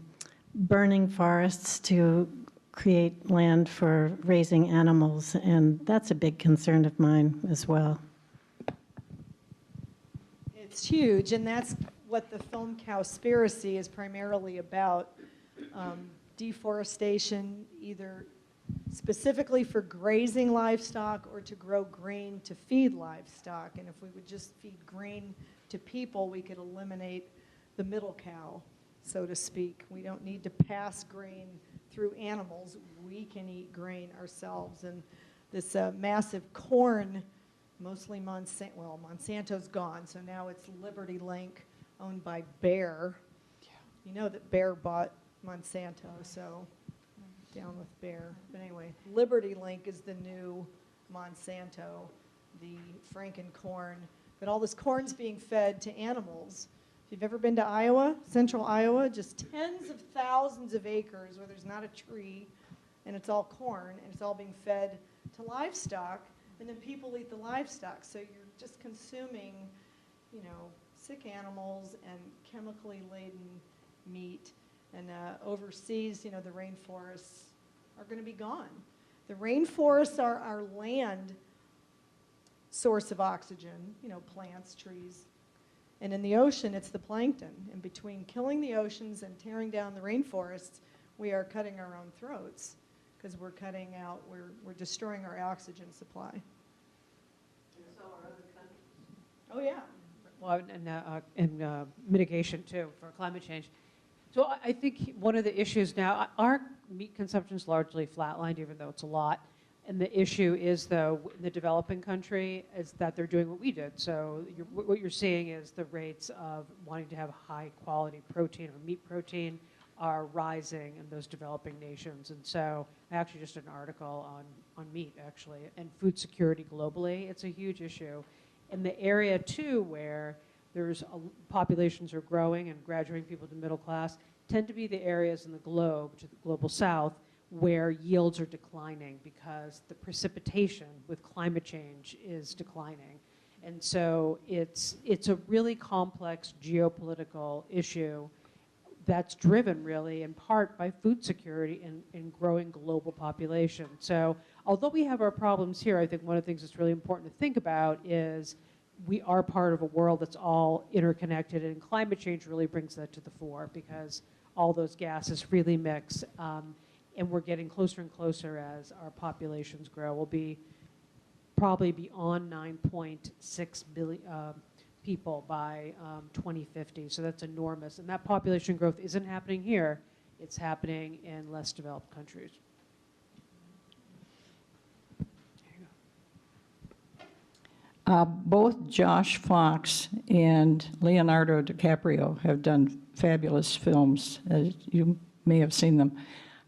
burning forests to create land for raising animals, and that's a big concern of mine as well. It's huge, and that's what the film Cowspiracy is primarily about. Deforestation, either specifically for grazing livestock or to grow grain to feed livestock. And if we would just feed grain to people, we could eliminate the middle cow. so to speak. We don't need to pass grain through animals. We can eat grain ourselves. And this massive corn, mostly Monsanto's gone, so now it's Liberty Link, owned by Bayer. You know that Bayer bought Monsanto, so down with Bayer. But anyway, Liberty Link is the new Monsanto, the Frankencorn. But all this corn's being fed to animals. If you've ever been to Iowa, central Iowa, just tens of thousands of acres where there's not a tree, and it's all corn, and it's all being fed to livestock, and then people eat the livestock. So you're just consuming, you know, sick animals and chemically laden meat. And overseas, you know, the rainforests are going to be gone. The rainforests are our land source of oxygen, you know, plants, trees. And in the ocean, it's the plankton. And between killing the oceans and tearing down the rainforests, we are cutting our own throats because we're destroying our oxygen supply. And so are other countries. Oh, yeah. Well, and mitigation, too, for climate change. So I think one of the issues now, our meat consumption is largely flatlined, even though it's a lot. And the issue is, though, in the developing country, is that they're doing what we did. So what you're seeing is the rates of wanting to have high-quality protein or meat protein are rising in those developing nations. And so I actually just did an article on meat, actually, and food security globally. It's a huge issue. In the area, too, where there's populations are growing and graduating people to middle class, tend to be the areas in the globe, to the global south, where yields are declining because the precipitation with climate change is declining. And so it's a really complex geopolitical issue that's driven really in part by food security and growing global population. So although we have our problems here, I think one of the things that's really important to think about is we are part of a world that's all interconnected, and climate change really brings that to the fore because all those gases really mix. And we're getting closer and closer as our populations grow. We'll be probably beyond 9.6 billion people by 2050. So that's enormous. And that population growth isn't happening here. It's happening in less developed countries. Both Josh Fox and Leonardo DiCaprio have done fabulous films, as you may have seen them.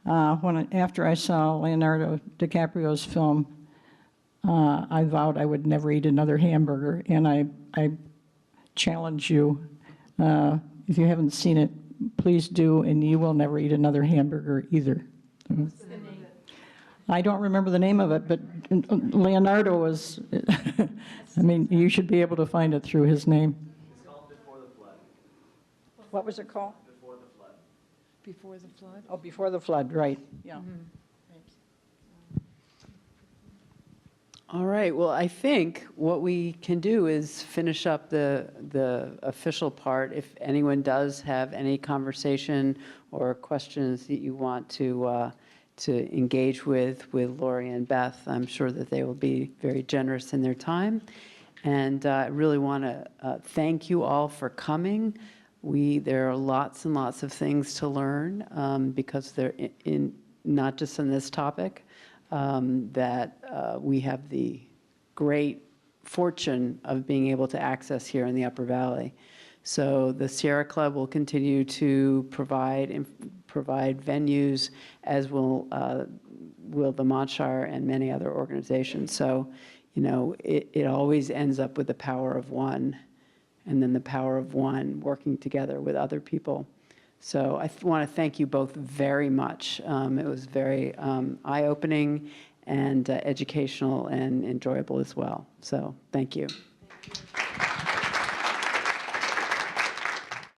After I saw Leonardo DiCaprio's film, I vowed I would never eat another hamburger, and I challenge you, if you haven't seen it, please do, and you will never eat another hamburger either. I don't remember the name of it, but Leonardo was, I mean, you should be able to find it through his name. It's called Before the Flood. What was it called? Before the Flood. Before the Flood? Oh, Before the Flood, right, yeah. All right, well, I think what we can do is finish up the official part. If anyone does have any conversation or questions that you want to engage with Laurie and Beth, I'm sure that they will be very generous in their time. And I really want to thank you all for coming. There are lots and lots of things to learn because they're not just in this topic, that we have the great fortune of being able to access here in the Upper Valley. So the Sierra Club will continue to provide venues, as will the Montshire and many other organizations. So, you know, it always ends up with the power of one, and then the power of one working together with other people. So I want to thank you both very much. It was very eye-opening and educational and enjoyable as well. So thank you.